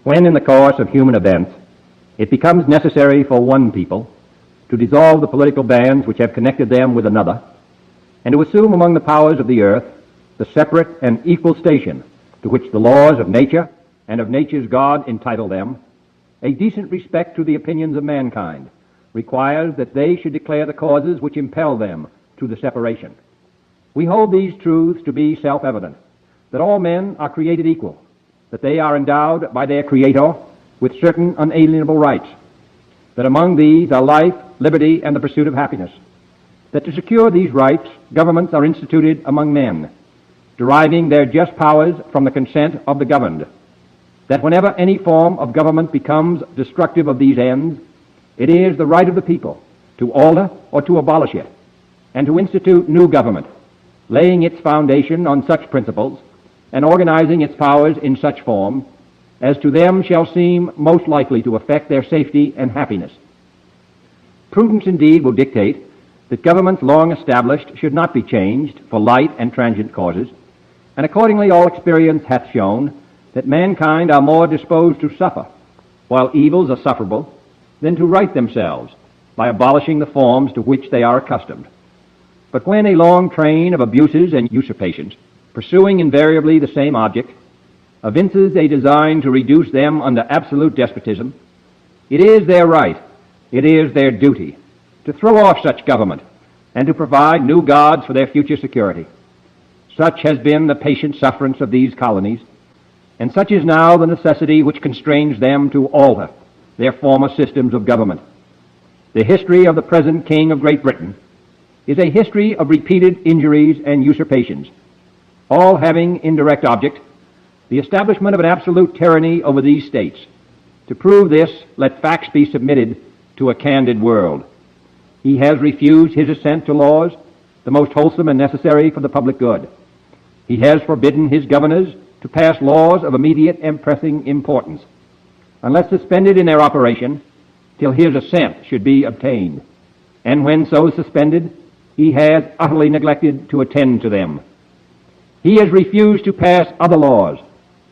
When in the course of human events it becomes necessary for one people to dissolve the political bands which have connected them with another, and to assume among the powers of the earth the separate and equal station to which the laws of nature and of nature's God entitle them, a decent respect to the opinions of mankind requires that they should declare the causes which impel them to the separation. We hold these truths to be self-evident, that all men are created equal, that they are endowed by their Creator with certain unalienable rights, that among these are life, liberty, and the pursuit of happiness, that to secure these rights, governments are instituted among men, deriving their just powers from the consent of the governed, that whenever any form of government becomes destructive of these ends, it is the right of the people to alter or to abolish it, and to institute new government, laying its foundation on such principles and organizing its powers in such form as to them shall seem most likely to affect their safety and happiness. Prudence indeed will dictate that governments long established should not be changed for light and transient causes, and accordingly all experience hath shown that mankind are more disposed to suffer, while evils are sufferable, than to right themselves by abolishing the forms to which they are accustomed. But when a long train of abuses and usurpations, pursuing invariably the same object, evinces a design to reduce them under absolute despotism, it is their right, it is their duty, to throw off such government and to provide new gods for their future security. Such has been the patient sufferance of these colonies, and such is now the necessity which constrains them to alter their former systems of government. The history of the present King of Great Britain is a history of repeated injuries and usurpations, all having in direct object the establishment of an absolute tyranny over these states. To prove this, let facts be submitted to a candid world. He has refused his assent to laws, the most wholesome and necessary for the public good. He has forbidden his governors to pass laws of immediate and pressing importance, unless suspended in their operation till his assent should be obtained. And when so suspended, he has utterly neglected to attend to them. He has refused to pass other laws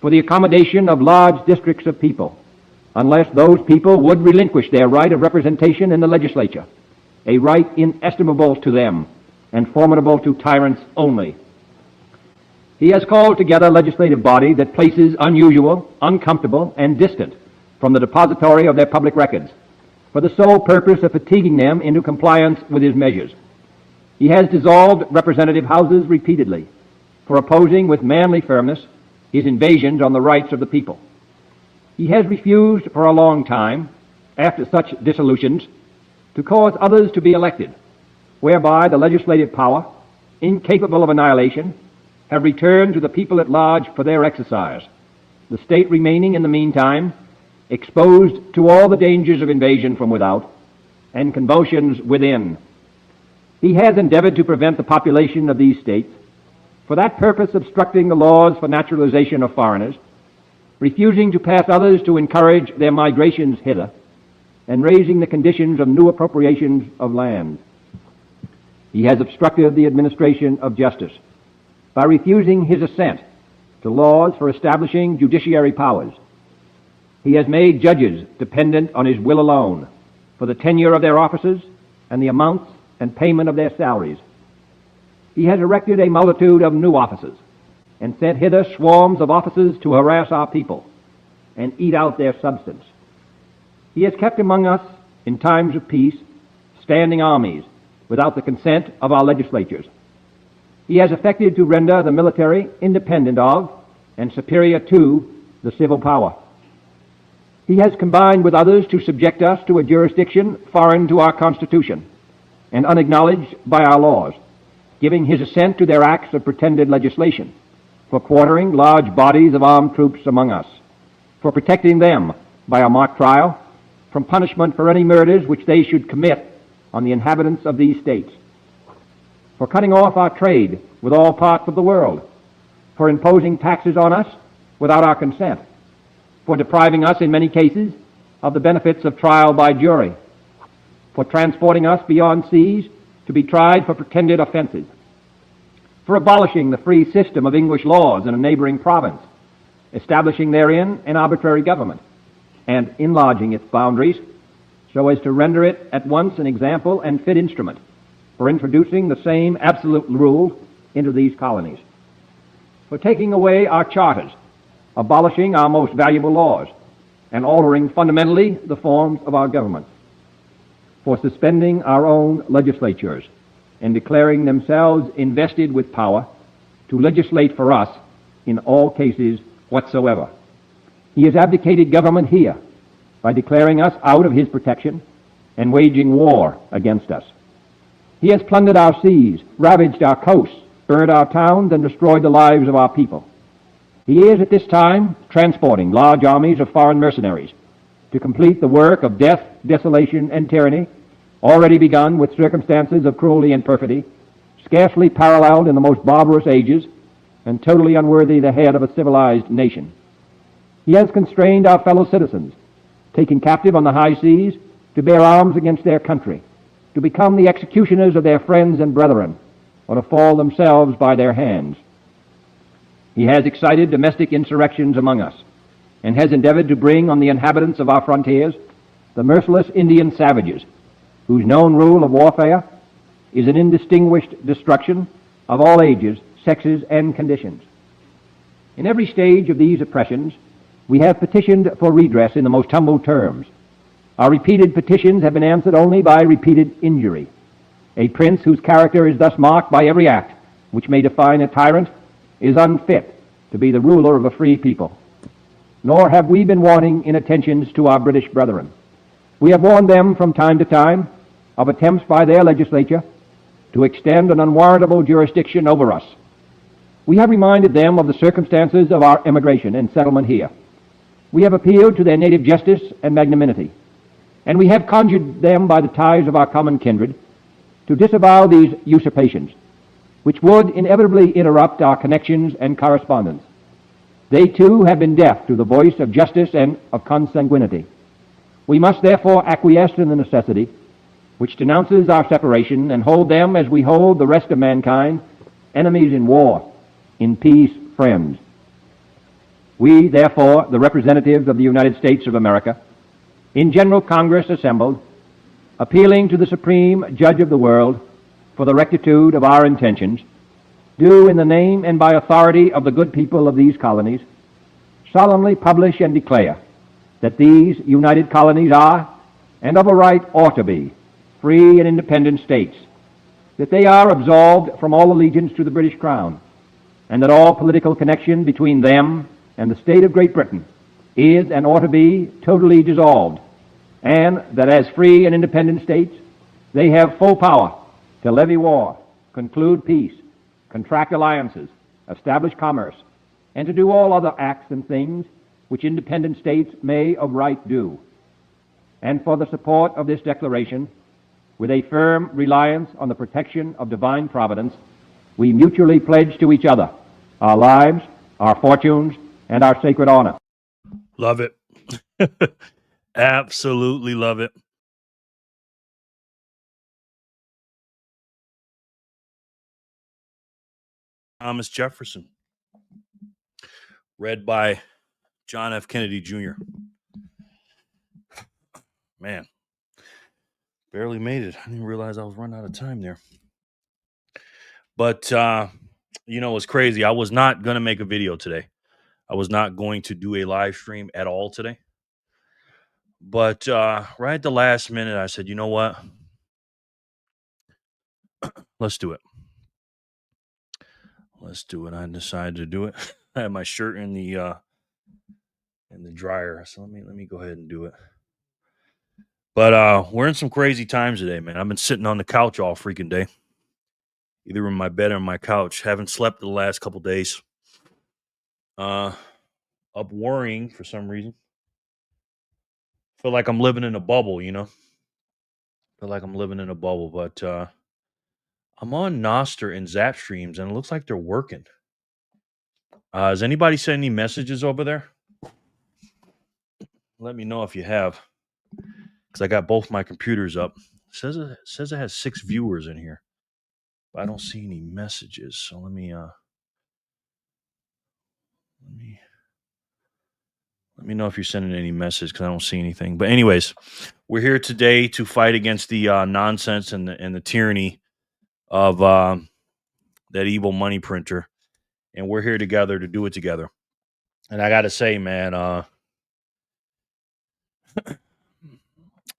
for the accommodation of large districts of people, unless those people would relinquish their right of representation in the legislature, a right inestimable to them and formidable to tyrants only. He has called together a legislative body that places unusual, uncomfortable, and distant from the depository of their public records, for the sole purpose of fatiguing them into compliance with his measures. He has dissolved representative houses repeatedly, for opposing with manly firmness his invasions on the rights of the people. He has refused for a long time, after such dissolutions, to cause others to be elected, whereby the legislative power, incapable of annihilation, have returned to the people at large for their exercise, the state remaining in the meantime exposed to all the dangers of invasion from without and convulsions within. He has endeavored to prevent the population of these states, for that purpose obstructing the laws for naturalization of foreigners, refusing to pass others to encourage their migrations hither, and raising the conditions of new appropriations of land. He has obstructed the administration of justice by refusing his assent to laws for establishing judiciary powers. He has made judges dependent on his will alone for the tenure of their offices and the amounts and payment of their salaries. He has erected a multitude of new offices and sent hither swarms of officers to harass our people and eat out their substance. He has kept among us, in times of peace, standing armies without the consent of our legislatures. He has effected to render the military independent of and superior to the civil power. He has combined with others to subject us to a jurisdiction foreign to our Constitution and unacknowledged by our laws, giving his assent to their acts of pretended legislation, for quartering large bodies of armed troops among us, for protecting them by a mock trial from punishment for any murders which they should commit on the inhabitants of these states, for cutting off our trade with all parts of the world, for imposing taxes on us without our consent, for depriving us in many cases of the benefits of trial by jury, for transporting us beyond seas to be tried for pretended offenses, for abolishing the free system of English laws in a neighboring province, establishing therein an arbitrary government, and enlarging its boundaries so as to render it at once an example and fit instrument for introducing the same absolute rule into these colonies, for taking away our charters, abolishing our most valuable laws, and altering fundamentally the forms of our government, for suspending our own legislatures and declaring themselves invested with power to legislate for us in all cases whatsoever. He has abdicated government here by declaring us out of his protection and waging war against us. He has plundered our seas, ravaged our coasts, burned our towns, and destroyed the lives of our people. He is at this time transporting large armies of foreign mercenaries to complete the work of death, desolation, and tyranny, already begun with circumstances of cruelty and perfidy, scarcely paralleled in the most barbarous ages, and totally unworthy the head of a civilized nation. He has constrained our fellow citizens, taken captive on the high seas, to bear arms against their country, to become the executioners of their friends and brethren, or to fall themselves by their hands. He has excited domestic insurrections among us, and has endeavored to bring on the inhabitants of our frontiers the merciless Indian savages, whose known rule of warfare is an indistinguished destruction of all ages, sexes, and conditions. In every stage of these oppressions, we have petitioned for redress in the most humble terms. Our repeated petitions have been answered only by repeated injury. A prince whose character is thus marked by every act which may define a tyrant is unfit to be the ruler of a free people. Nor have we been wanting in attentions to our British brethren. We have warned them from time to time of attempts by their legislature to extend an unwarrantable jurisdiction over us. We have reminded them of the circumstances of our emigration and settlement here. We have appealed to their native justice and magnanimity, and we have conjured them by the ties of our common kindred to disavow these usurpations, which would inevitably interrupt our connections and correspondence. They too have been deaf to the voice of justice and of consanguinity. We must therefore acquiesce in the necessity which denounces our separation and hold them as we hold the rest of mankind, enemies in war, in peace friends. We, therefore, the representatives of the United States of America, in General Congress assembled, appealing to the Supreme Judge of the world for the rectitude of our intentions, do in the name and by authority of the good people of these colonies solemnly publish and declare that these united colonies are, and of a right ought to be, free and independent states, that they are absolved from all allegiance to the British Crown, and that all political connection between them and the state of Great Britain is and ought to be totally dissolved, and that as free and independent states they have full power to levy war, conclude peace, contract alliances, establish commerce, and to do all other acts and things which independent states may of right do. And for the support of this declaration, with a firm reliance on the protection of divine providence, we mutually pledge to each other our lives, our fortunes, and our sacred honor. Love it. Absolutely love it. Thomas Jefferson, read by John F. Kennedy Jr. Man, barely made it. I didn't realize I was running out of time there. But, you know, it's crazy. I was not going to make a video today. I was not going to do a live stream at all today. But right at the last minute, I said, you know what? Let's do it. Let's do it. I decided to do it. I had my shirt in the dryer, so let me go ahead and do it. But we're in some crazy times today, man. I've been sitting on the couch all freaking day, either in my bed or on my couch. Haven't slept the last couple days. Up worrying for some reason. Feel like I'm living in a bubble, you know. Feel like I'm living in a bubble, but I'm on Noster and Zap streams, and it looks like they're working. Has anybody sent any messages over there? Let me know if you have, because I got both my computers up. It says it has 6 viewers in here, but I don't see any messages. So let me Let me know if you're sending any message because I don't see anything. But anyways, we're here today to fight against the nonsense and the tyranny of that evil money printer, and we're here together to do it together. And I got to say, man, I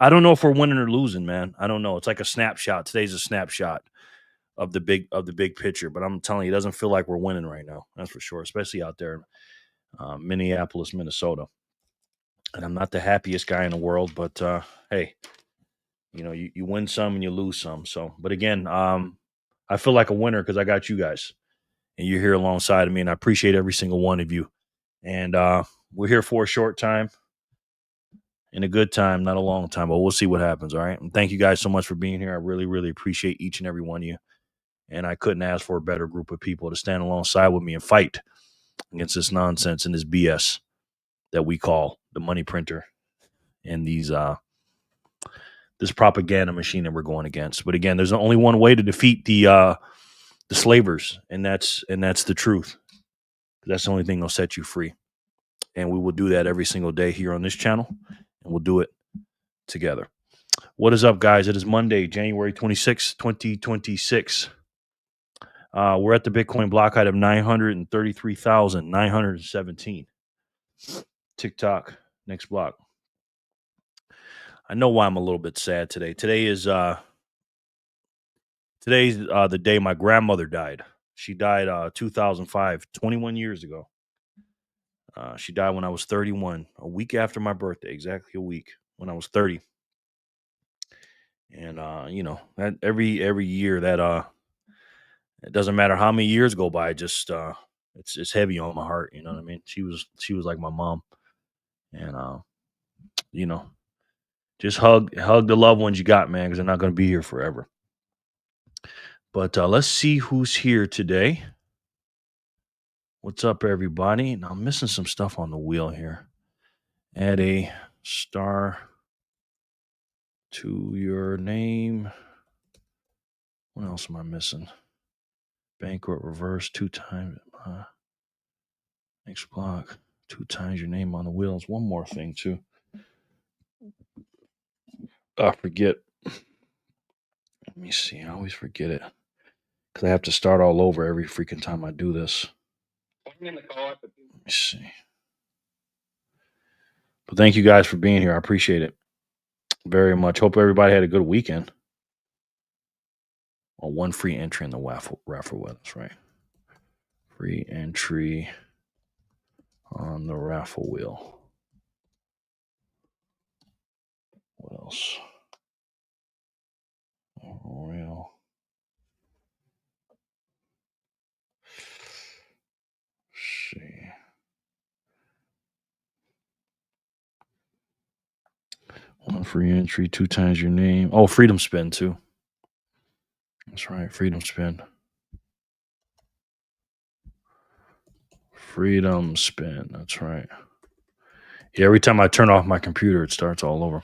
don't know if we're winning or losing, man. I don't know. It's like a snapshot. Today's a snapshot of the big picture. But I'm telling you, it doesn't feel like we're winning right now. That's for sure, especially out there in Minneapolis, Minnesota. And I'm not the happiest guy in the world, but hey, you win some and you lose some. So, but again, I feel like a winner because I got you guys, and you're here alongside of me, and I appreciate every single one of you. And we're here for a short time, in a good time, not a long time, but we'll see what happens. All right. And thank you guys so much for being here. I really, really appreciate each and every one of you. And I couldn't ask for a better group of people to stand alongside with me and fight against this nonsense and this BS that we call the money printer and these this propaganda machine that we're going against. But again, there's only one way to defeat the slavers, and that's the truth. That's the only thing that'll set you free. And we will do that every single day here on this channel, and we'll do it together. What is up, guys? It is Monday, January 26, 2026. We're at the Bitcoin block height of 933,917. TikTok, next block. I know why I'm a little bit sad today. Today's the day my grandmother died. She died 2005, 21 years ago. She died when I was 31, a week after my birthday, exactly a week when I was 30. And that every year that it doesn't matter how many years go by, just it's heavy on my heart. You know what I mean? She was like my mom, and just hug the loved ones you got, man, because they're not going to be here forever. But let's see who's here today. What's up, everybody? Now, I'm missing some stuff on the wheel here. Add a star to your name. What else am I missing? Banquet reverse 2 times. Next block. 2 times your name on the wheel. There's one more thing, too. I forget. Let me see. I always forget it. Because I have to start all over every freaking time I do this. Let me see. But thank you guys for being here. I appreciate it very much. Hope everybody had a good weekend. Oh, one free entry in the raffle wheel. That's right. Free entry on the raffle wheel. What else? Real. See. One free entry, 2 times your name. Oh, Freedom Spin, too. That's right. Freedom Spin. Freedom Spin. That's right. Yeah, every time I turn off my computer, it starts all over.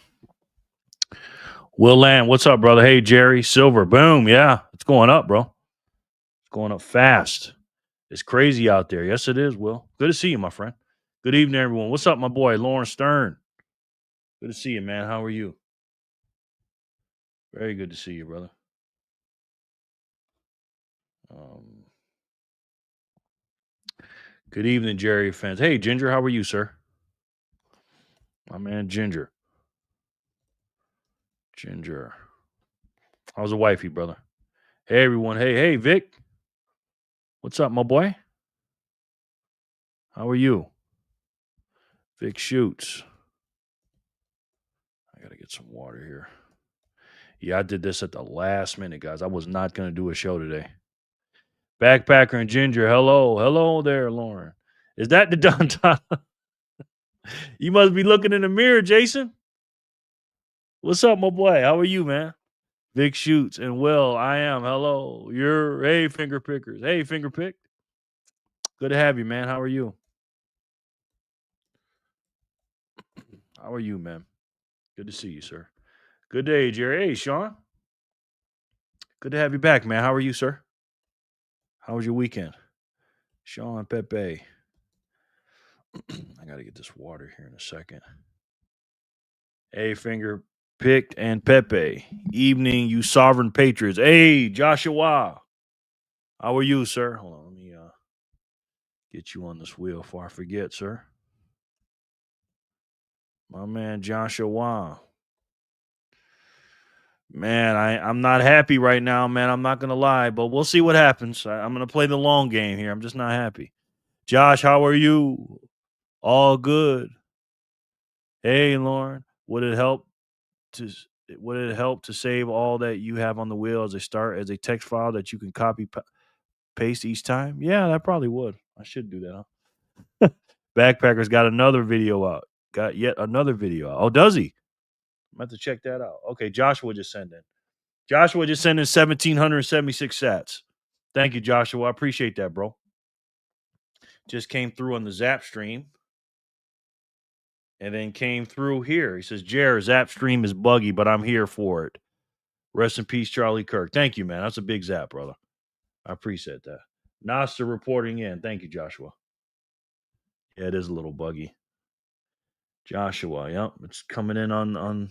Will Land, what's up, brother? Hey, Jerry. Silver. Boom. Yeah, it's going up, bro. It's going up fast. It's crazy out there. Yes, it is, Will. Good to see you, my friend. Good evening, everyone. What's up, my boy, Lauren Stern? Good to see you, man. How are you? Very good to see you, brother. Good evening, Jerry fans. Hey, Ginger, how are you, sir? My man, Ginger. Ginger. How's the wifey, brother? Hey, everyone. Hey, Vic. What's up, my boy? How are you? Vic Shoots. I got to get some water here. Yeah, I did this at the last minute, guys. I was not going to do a show today. Backpacker and Ginger, hello. Hello there, Lauren. Is that the Don Tyler? You must be looking in the mirror, Jason. What's up, my boy? How are you, man? Vic Shoots and Will, I am. Hello. Hey, finger pickers. Hey, finger pick. Good to have you, man. How are you? How are you, man? Good to see you, sir. Good day, Jerry. Hey, Sean. Good to have you back, man. How are you, sir? How was your weekend? Sean Pepe. I got to get this water here in a second. Hey, finger picked and Pepe. Evening, you sovereign patriots. Hey, Joshua. How are you, sir? Hold on, let me get you on this wheel before I forget, sir. My man Joshua. Man, I'm not happy right now, man. I'm not gonna lie, but we'll see what happens. I'm gonna play the long game here. I'm just not happy. Josh, how are you? All good. Hey, Lauren, to would it help to save all that you have on the wheel as a text file that you can paste each time? Yeah, that probably would. I should do that. Huh? Backpacker's got another video out. Got yet another video out. Oh, does he? I'm about to check that out. Okay, Joshua just sent in. Joshua just sent in 1,776 sats. Thank you, Joshua. I appreciate that, bro. Just came through on the Zap stream. And then came through here. He says, Zap stream is buggy, but I'm here for it. Rest in peace, Charlie Kirk. Thank you, man. That's a big zap, brother. I appreciate that. Nasta reporting in. Thank you, Joshua. Yeah, it is a little buggy. Joshua, yep. It's coming in on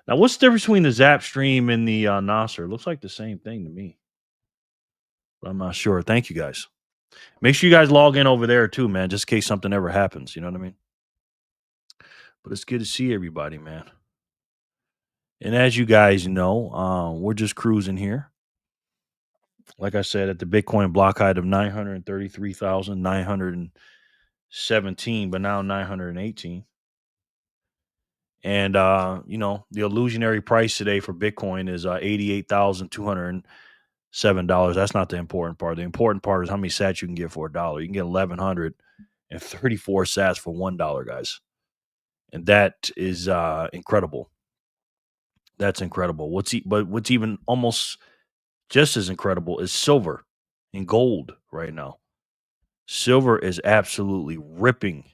now. What's the difference between the Zap stream and the Nasser? It looks like the same thing to me. But I'm not sure. Thank you guys. Make sure you guys log in over there too, man, just in case something ever happens. You know what I mean? But it's good to see everybody, man. And as you guys know, we're just cruising here. Like I said, at the Bitcoin block height of 933,917, but now 918. And the illusionary price today for Bitcoin is $88,207. That's not the important part. The important part is how many sats you can get for $1. You can get 1,134 sats for $1, guys. And that is incredible. That's incredible. What's even almost just as incredible is silver and gold right now. Silver is absolutely ripping.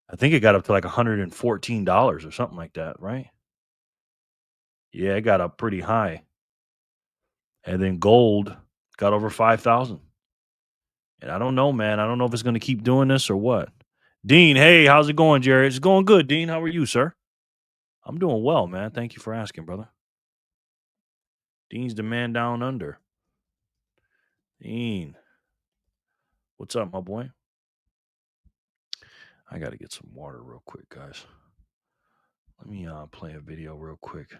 I think it got up to like $114 or something like that, right? Yeah, it got up pretty high. And then gold got over 5,000. And I don't know, man. I don't know if it's going to keep doing this or what. Dean, hey, how's it going, Jerry? It's going good, Dean. How are you, sir? I'm doing well, man. Thank you for asking, brother. Dean's the man down under. Dean. What's up, my boy? I got to get some water real quick, guys. Let me play a video real quick.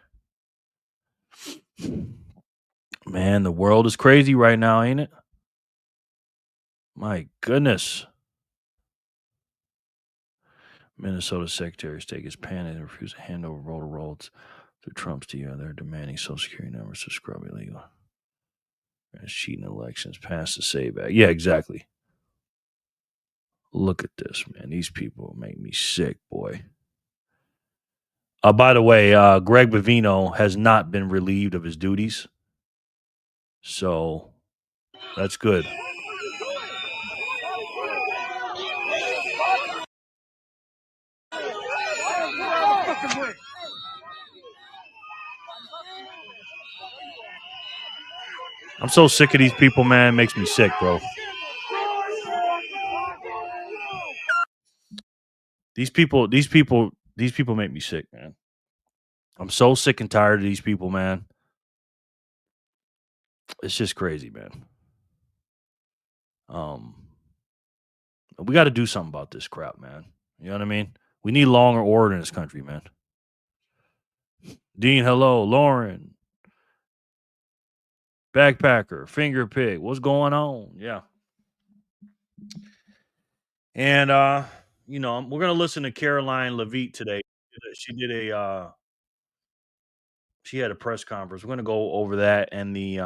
Man, the world is crazy right now, ain't it? My goodness. Minnesota Secretary of State is panicked and refused to hand over voter rolls to Trump's team. They're demanding Social Security numbers to scrub illegal. And cheating elections passed the save back. Yeah, exactly. Look at this, man. These people make me sick, boy. By the way, Greg Bavino has not been relieved of his duties. So that's good. I'm so sick of these people, man. It makes me sick, bro. These people make me sick, man. I'm so sick and tired of these people, man. It's just crazy, man. We got to do something about this crap, man. You know what I mean? We need law and order in this country, man. Dean, hello. Lauren. Backpacker. Finger pig. What's going on? Yeah. And we're gonna listen to Caroline Levitt today. She had a press conference. We're gonna go over that and the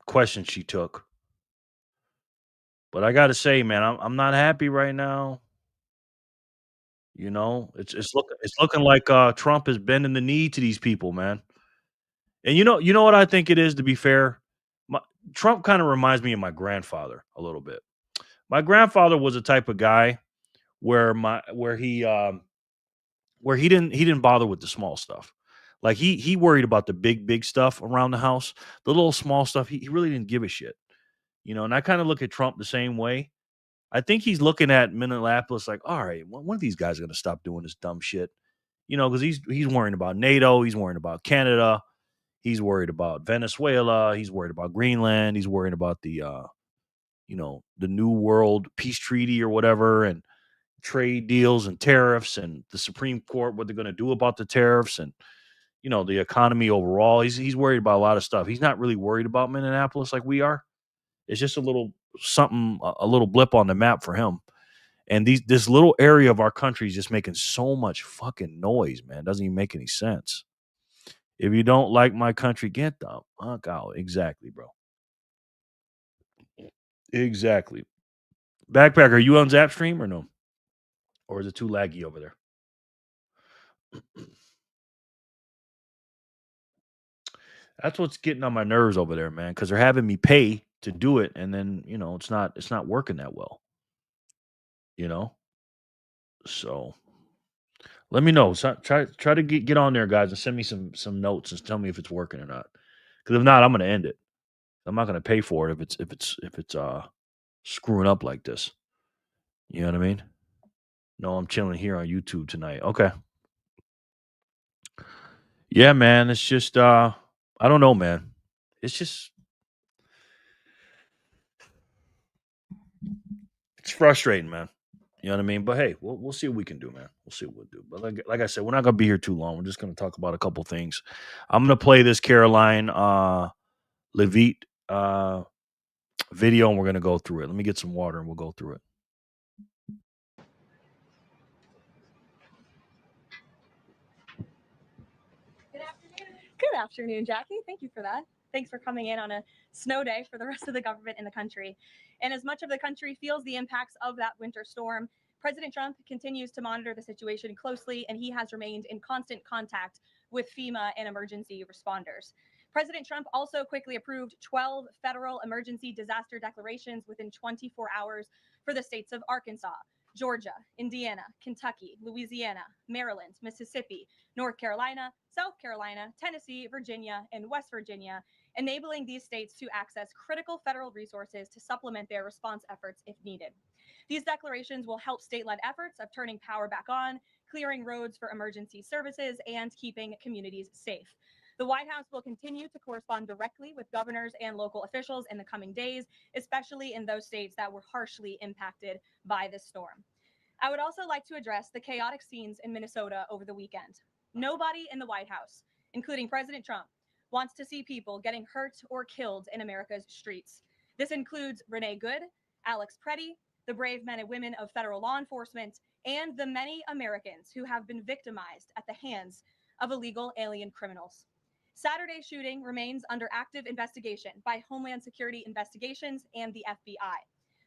question she took. But I gotta say, man, I'm not happy right now. You know, it's looking like Trump is bending the knee to these people, man. And you know what I think it is. To be fair, Trump kind of reminds me of my grandfather a little bit. My grandfather was a type of guy where he didn't bother with the small stuff. Like he worried about the big stuff around the house. The little small stuff, he really didn't give a shit. And I kind of look at Trump the same way. I think he's looking at Minneapolis like, all right, one of these guys are going to stop doing this dumb shit, because he's worrying about NATO, he's worrying about Canada, he's worried about Venezuela, he's worried about Greenland, he's worried about the New World Peace Treaty or whatever, and trade deals and tariffs, and the Supreme Court, what they're going to do about the tariffs, and the economy overall. He's worried about a lot of stuff. He's not really worried about Minneapolis like we are. It's just a little something, a little blip on the map for him. And this little area of our country is just making so much fucking noise, man. Doesn't even make any sense. If you don't like my country, get the fuck out. Exactly, bro. Exactly. Backpack, are you on Zapstream or no? Or is it too laggy over there? That's what's getting on my nerves over there, man, because they're having me pay to do it, and then it's not working that well, you know. So let me know. So, try to get on there, guys, and send me some notes and tell me if it's working or not. Because if not, I'm gonna end it. I'm not gonna pay for it if it's screwing up like this. You know what I mean? No, I'm chilling here on YouTube tonight. Okay. Yeah, man. It's just I don't know, man. It's just it's frustrating, man. You know what I mean? But hey, we'll see what we can do, man. We'll see what we'll do. But like I said, we're not gonna be here too long. We're just gonna talk about a couple things. I'm gonna play this Caroline Levitt video, and we're gonna go through it. Let me get some water, and we'll go through it. Good afternoon, Jackie. Thank you for that. Thanks for coming in on a snow day for the rest of the government in the country. And as much of the country feels the impacts of that winter storm, President Trump continues to monitor the situation closely, and he has remained in constant contact with FEMA and emergency responders. President Trump also quickly approved 12 federal emergency disaster declarations within 24 hours for the states of Arkansas, Georgia, Indiana, Kentucky, Louisiana, Maryland, Mississippi, North Carolina, South Carolina, Tennessee, Virginia, and West Virginia, enabling these states to access critical federal resources to supplement their response efforts if needed. These declarations will help state-led efforts of turning power back on, clearing roads for emergency services, and keeping communities safe. The White House will continue to correspond directly with governors and local officials in the coming days, especially in those states that were harshly impacted by this storm. I would also like to address the chaotic scenes in Minnesota over the weekend. Nobody in the White House, including President Trump, wants to see people getting hurt or killed in America's streets. This includes Renee Good, Alex Preddy, the brave men and women of federal law enforcement, and the many Americans who have been victimized at the hands of illegal alien criminals. Saturday's shooting remains under active investigation by Homeland Security Investigations and the FBI.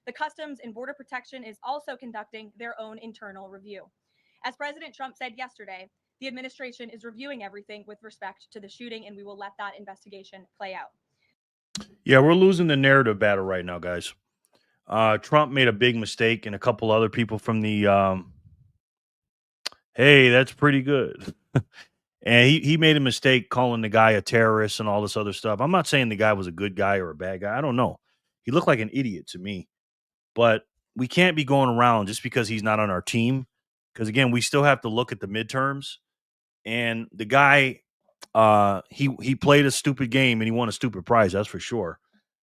The Customs and Border Protection is also conducting their own internal review. As President Trump said yesterday, the administration is reviewing everything with respect to the shooting, and we will let that investigation play out. Yeah, we're losing the narrative battle right now, guys. Trump made a big mistake, and a couple other people from the hey, that's pretty good. And he made a mistake calling the guy a terrorist and all this other stuff. I'm not saying the guy was a good guy or a bad guy. I don't know. He looked like an idiot to me. But we can't be going around just because he's not on our team. Because again, we still have to look at the midterms. And the guy, he played a stupid game and he won a stupid prize. That's for sure.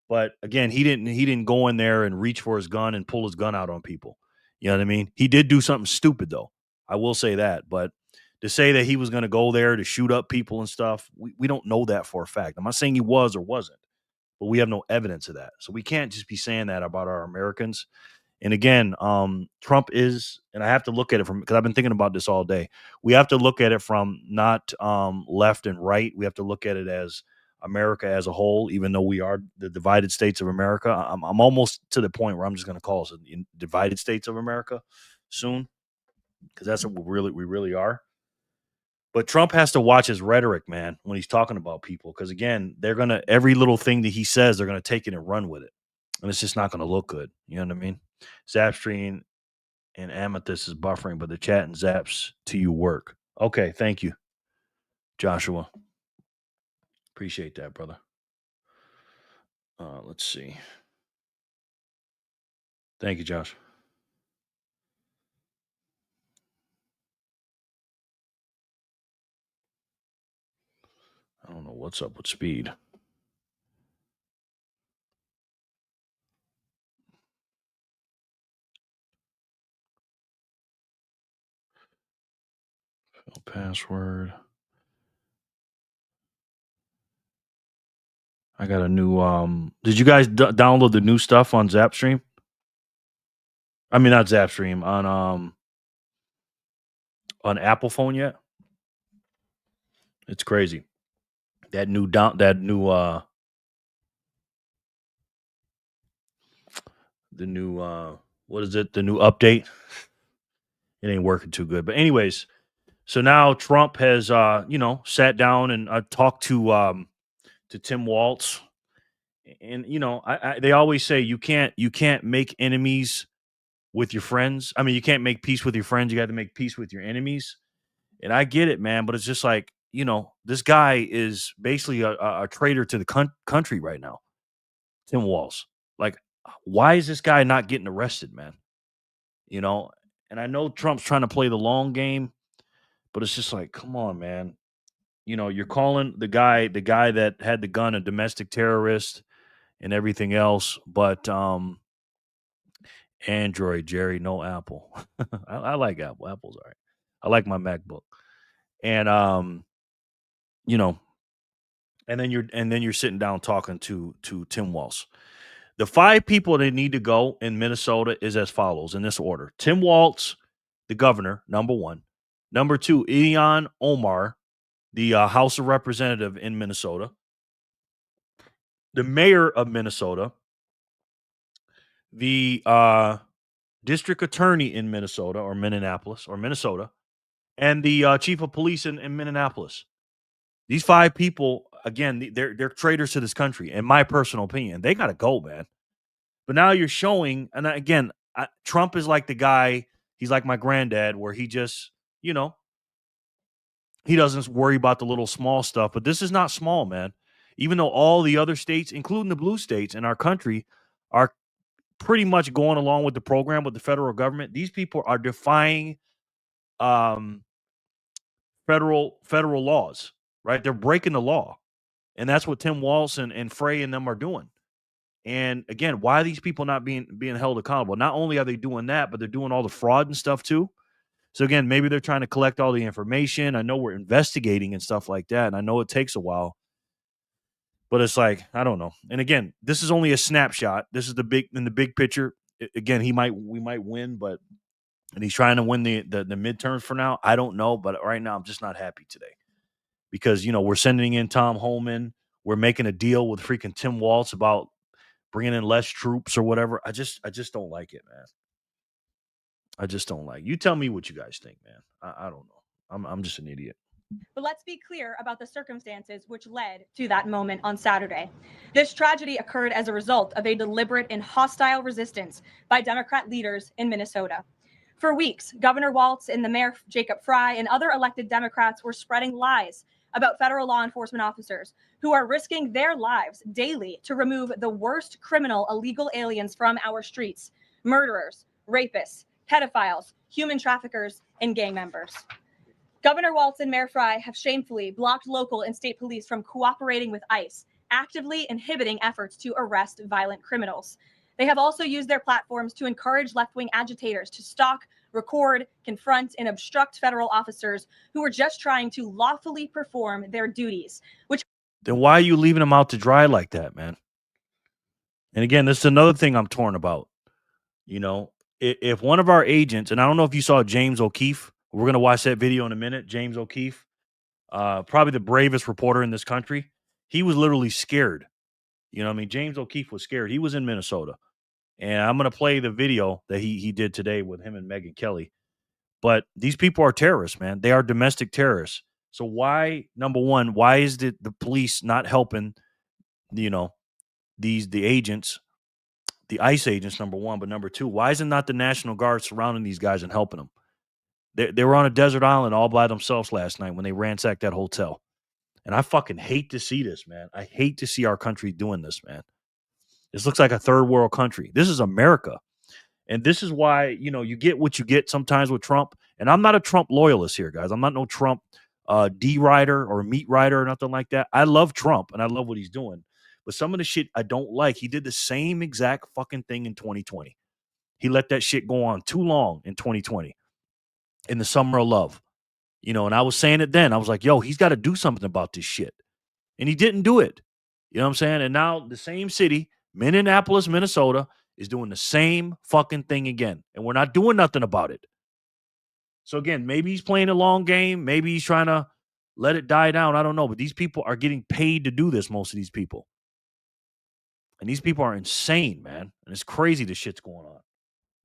But again, he didn't go in there and reach for his gun and pull his gun out on people. You know what I mean? He did do something stupid though. I will say that. But to say that he was going to go there to shoot up people and stuff, we don't know that for a fact. I'm not saying he was or wasn't, but we have no evidence of that. So we can't just be saying that about our Americans. And again, Trump is, and I have to look at it from, because I've been thinking about this all day. We have to look at it from not left and right. We have to look at it as America as a whole, even though we are the divided states of America. I'm almost to the point where I'm just going to call us the divided states of America soon, because that's what we really are. But Trump has to watch his rhetoric, man, when he's talking about people, because again, they're gonna every little thing that he says, they're gonna take it and run with it, and it's just not gonna look good. You know what I mean? Zapstream and Amethyst is buffering, but the chat and Zaps to you work. Okay, thank you, Joshua. Appreciate that, brother. Let's see. Thank you, Josh. I don't know what's up with speed. Fill password. I got a new did you guys download the new stuff on Zapstream? I mean, not Zapstream, on Apple phone yet? It's crazy. That new the new what is it? The new update. It ain't working too good. But anyways, so now Trump has sat down and talked to Tim Walz. And they always say you can't make enemies with your friends. I mean, you can't make peace with your friends. You got to make peace with your enemies. And I get it, man. But it's just like, this guy is basically a traitor to the country right now. Tim Walz. Like, why is this guy not getting arrested, man? And I know Trump's trying to play the long game, but it's just like, come on, man. You're calling the guy that had the gun a domestic terrorist and everything else, but Android, Jerry, no Apple. I like Apple. Apple's all right. I like my MacBook. And and then you're sitting down talking to Tim Walz. The 5 people that need to go in Minnesota is as follows in this order: Tim Walz, the governor, number 1; number 2, Ilhan Omar, the House of Representative in Minnesota; the mayor of Minnesota; the district attorney in Minnesota or Minnesota, and the chief of police in Minneapolis. These 5 people, again, they're traitors to this country. In my personal opinion, they got to go, man. But now you're showing, and again, Trump is like the guy. He's like my granddad, where he just, he doesn't worry about the little small stuff. But this is not small, man. Even though all the other states, including the blue states in our country, are pretty much going along with the program with the federal government, these people are defying federal laws, right? They're breaking the law. And that's what Tim Walz and Frey and them are doing. And again, why are these people not being held accountable? Not only are they doing that, but they're doing all the fraud and stuff too. So again, maybe they're trying to collect all the information. I know we're investigating and stuff like that, and I know it takes a while. But it's like, I don't know. And again, this is only a snapshot. This is the big picture. Again, we might win, but and he's trying to win the midterms for now. I don't know, but right now I'm just not happy today. Because we're sending in Tom Homan, we're making a deal with freaking Tim Walz about bringing in less troops or whatever. I just don't like it, man. I just don't like. You tell me what you guys think, man. I don't know. I'm just an idiot. But let's be clear about the circumstances which led to that moment on Saturday. This tragedy occurred as a result of a deliberate and hostile resistance by Democrat leaders in Minnesota. For weeks, Governor Walz and the Mayor Jacob Frey and other elected Democrats were spreading lies about federal law enforcement officers who are risking their lives daily to remove the worst criminal illegal aliens from our streets: murderers, rapists, pedophiles, human traffickers, and gang members. Governor Walz and Mayor Frey have shamefully blocked local and state police from cooperating with ICE, actively inhibiting efforts to arrest violent criminals. They have also used their platforms to encourage left-wing agitators to stalk, record, confront, and obstruct federal officers who are just trying to lawfully perform their duties. Then why are you leaving them out to dry like that, man? And again, this is another thing I'm torn about. If one of our agents, and I don't know if you saw James O'Keefe, we're going to watch that video in a minute. James O'Keefe, probably the bravest reporter in this country. He was literally scared. James O'Keefe was scared. He was in Minnesota. And I'm going to play the video that he did today with him and Megyn Kelly. But these people are terrorists, man. They are domestic terrorists. So why, number one, why is the police not helping, the agents, the ICE agents, number one, but number two, why isn't not the National Guard surrounding these guys and helping them? They were on a desert island all by themselves last night when they ransacked that hotel. And I fucking hate to see this, man. I hate to see our country doing this, man. This looks like a third world country. This is America. And this is why, you get what you get sometimes with Trump. And I'm not a Trump loyalist here, guys. I'm not no Trump D rider or meat rider or nothing like that. I love Trump and I love what he's doing. But some of the shit I don't like, he did the same exact fucking thing in 2020. He let that shit go on too long in 2020, in the summer of love. And I was saying it then. I was like, yo, he's got to do something about this shit. And he didn't do it. You know what I'm saying? And now the same city, Minneapolis, Minnesota, is doing the same fucking thing again. And we're not doing nothing about it. So again, maybe he's playing a long game. Maybe he's trying to let it die down. I don't know. But these people are getting paid to do this, most of these people. And these people are insane, man. And it's crazy the shit's going on.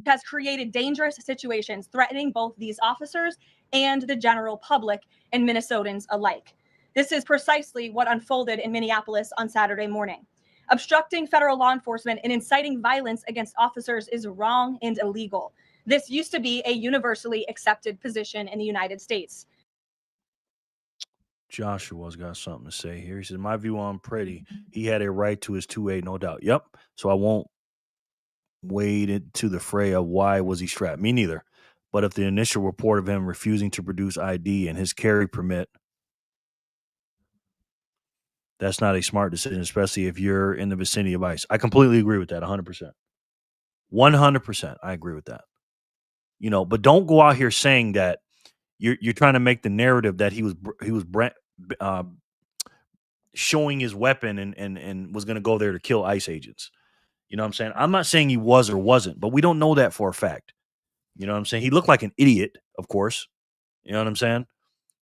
Has created dangerous situations threatening both these officers and the general public and Minnesotans alike. This is precisely what unfolded in Minneapolis on Saturday morning. Obstructing federal law enforcement and inciting violence against officers is wrong and illegal. This used to be a universally accepted position in the United States. Joshua's got something to say here. He said, my view on Pretty, he had a right to his 2A, no doubt. Yep. So I won't wade into the fray of why was he strapped. Me neither. But if the initial report of him refusing to produce ID and his carry permit, that's not a smart decision, especially if you're in the vicinity of ICE. I completely agree with that, 100%. 100%. I agree with that. But don't go out here saying that you're trying to make the narrative that he was showing his weapon and was going to go there to kill ICE agents. You know what I'm saying? I'm not saying he was or wasn't, but we don't know that for a fact. You know what I'm saying? He looked like an idiot, of course. You know what I'm saying?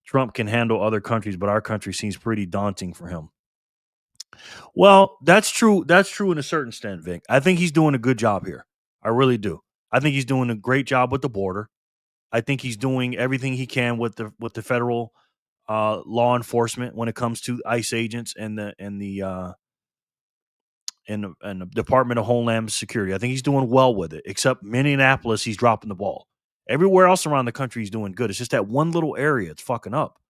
Trump can handle other countries, but our country seems pretty daunting for him. Well, that's true. That's true in a certain extent, Vic. I think he's doing a good job here. I really do. I think he's doing a great job with the border. I think he's doing everything he can with the federal law enforcement when it comes to ICE agents and the Department of Homeland Security. I think he's doing well with it. Except Minneapolis, he's dropping the ball. Everywhere else around the country, he's doing good. It's just that one little area it's fucking up.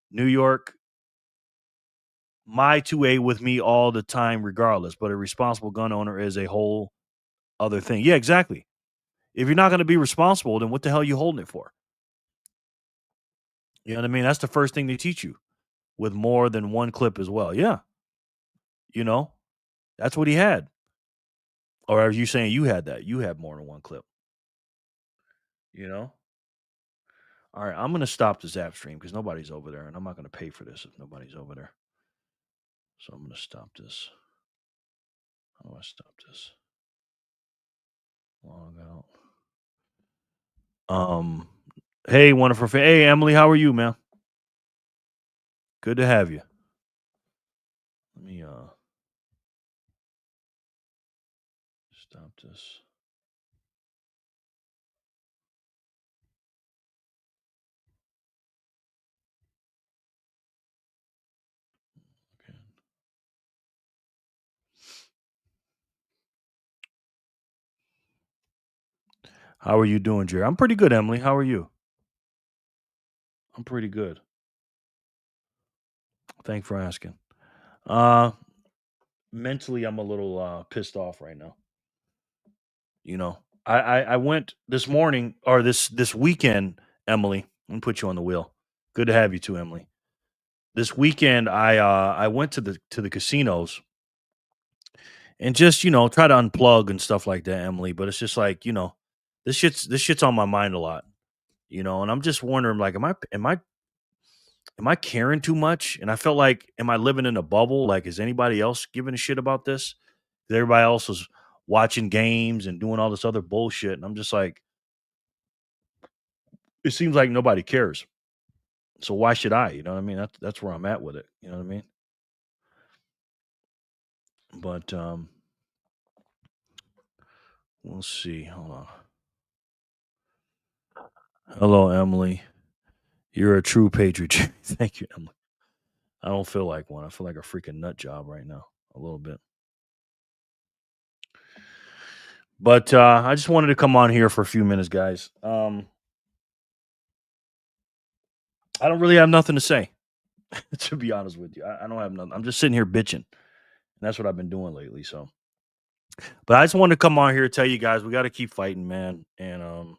New York, my 2A with me all the time, regardless. But a responsible gun owner is a whole other thing. Yeah, exactly. If you're not going to be responsible, then what the hell are you holding it for? You know what I mean? That's the first thing they teach you with more than one clip as well. Yeah. That's what he had. Or are you saying you had that? You had more than one clip. All right, I'm going to stop this app stream because nobody's over there, and I'm not going to pay for this if nobody's over there. So I'm going to stop this. How do I stop this? Log out. Hey, wonderful. Hey, Emily, how are you, man? Good to have you. Let me stop this. Okay. How are you doing, Jerry? I'm pretty good, Emily. How are you? I'm pretty good. Thanks for asking. Mentally, I'm a little pissed off right now. I went this morning or this weekend, Emily. Let me put you on the wheel. Good to have you too, Emily. This weekend, I went to the casinos and just try to unplug and stuff like that, Emily. But it's just like this shit's on my mind a lot, and I'm just wondering, like, am I caring too much? And I felt like, am I living in a bubble? Like, is anybody else giving a shit about this? Everybody else is watching games and doing all this other bullshit, and I'm just like, it seems like nobody cares. So why should I? You know what I mean? That's where I'm at with it. You know what I mean? But we'll see. Hold on. Hello, Emily. You're a true patriot. Thank you, Emily. I don't feel like one. I feel like a freaking nut job right now. A little bit. But I just wanted to come on here for a few minutes, guys. I don't really have nothing to say, to be honest with you. I don't have nothing. I'm just sitting here bitching. And that's what I've been doing lately. So But I just wanted to come on here to tell you guys we got to keep fighting, man, and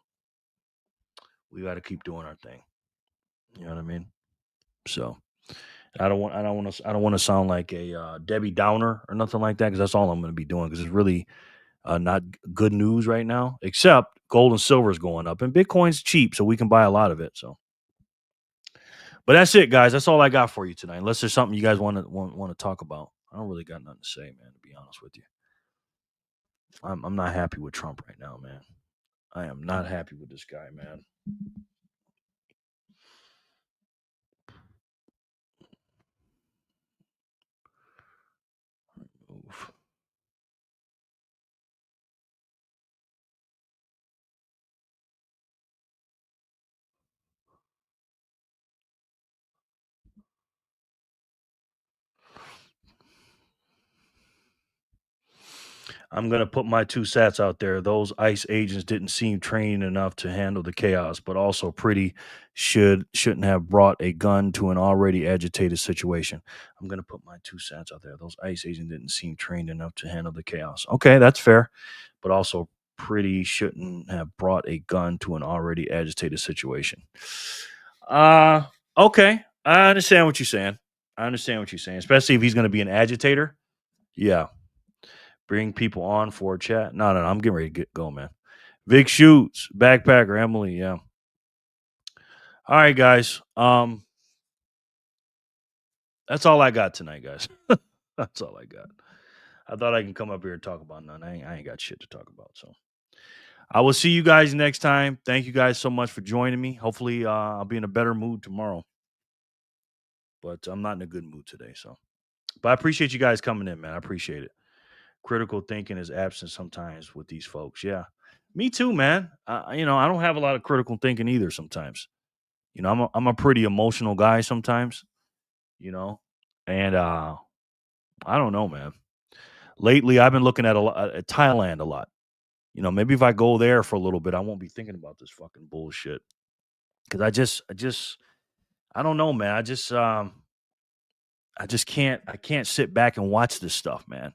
we got to keep doing our thing. You know what I mean? So I don't want to sound like a Debbie Downer or nothing like that, because that's all I'm going to be doing, because it's really not good news right now. Except gold and silver is going up, and Bitcoin's cheap, so we can buy a lot of it. So, but that's it, guys. That's all I got for you tonight. Unless there's something you guys want to talk about, I don't really got nothing to say, man. To be honest with you, I'm not happy with Trump right now, man. I am not happy with this guy, man. Oof. I'm gonna put my 2 cents out there. Those ICE agents didn't seem trained enough to handle the chaos, but also pretty shouldn't have brought a gun to an already agitated situation. I'm gonna put my 2 cents out there. Those ICE agents didn't seem trained enough to handle the chaos. Okay, that's fair, but also pretty shouldn't have brought a gun to an already agitated situation. Okay, I understand what you're saying. I understand what you're saying, especially if he's gonna be an agitator. Yeah. Bring people on for a chat. No, I'm getting ready to go, man. Vic Shoots, Backpacker, Emily, yeah. All right, guys. That's all I got tonight, guys. That's all I got. I thought I can come up here and talk about none. I ain't got shit to talk about. So I will see you guys next time. Thank you guys so much for joining me. Hopefully, I'll be in a better mood tomorrow. But I'm not in a good mood today. So, but I appreciate you guys coming in, man. I appreciate it. Critical thinking is absent sometimes with these folks. Yeah, me too, man. I don't have a lot of critical thinking either. Sometimes, I'm a pretty emotional guy sometimes. You know, and I don't know, man. Lately, I've been looking at at Thailand a lot. Maybe if I go there for a little bit, I won't be thinking about this fucking bullshit. Because I don't know, man. I just can't. I can't sit back and watch this stuff, man.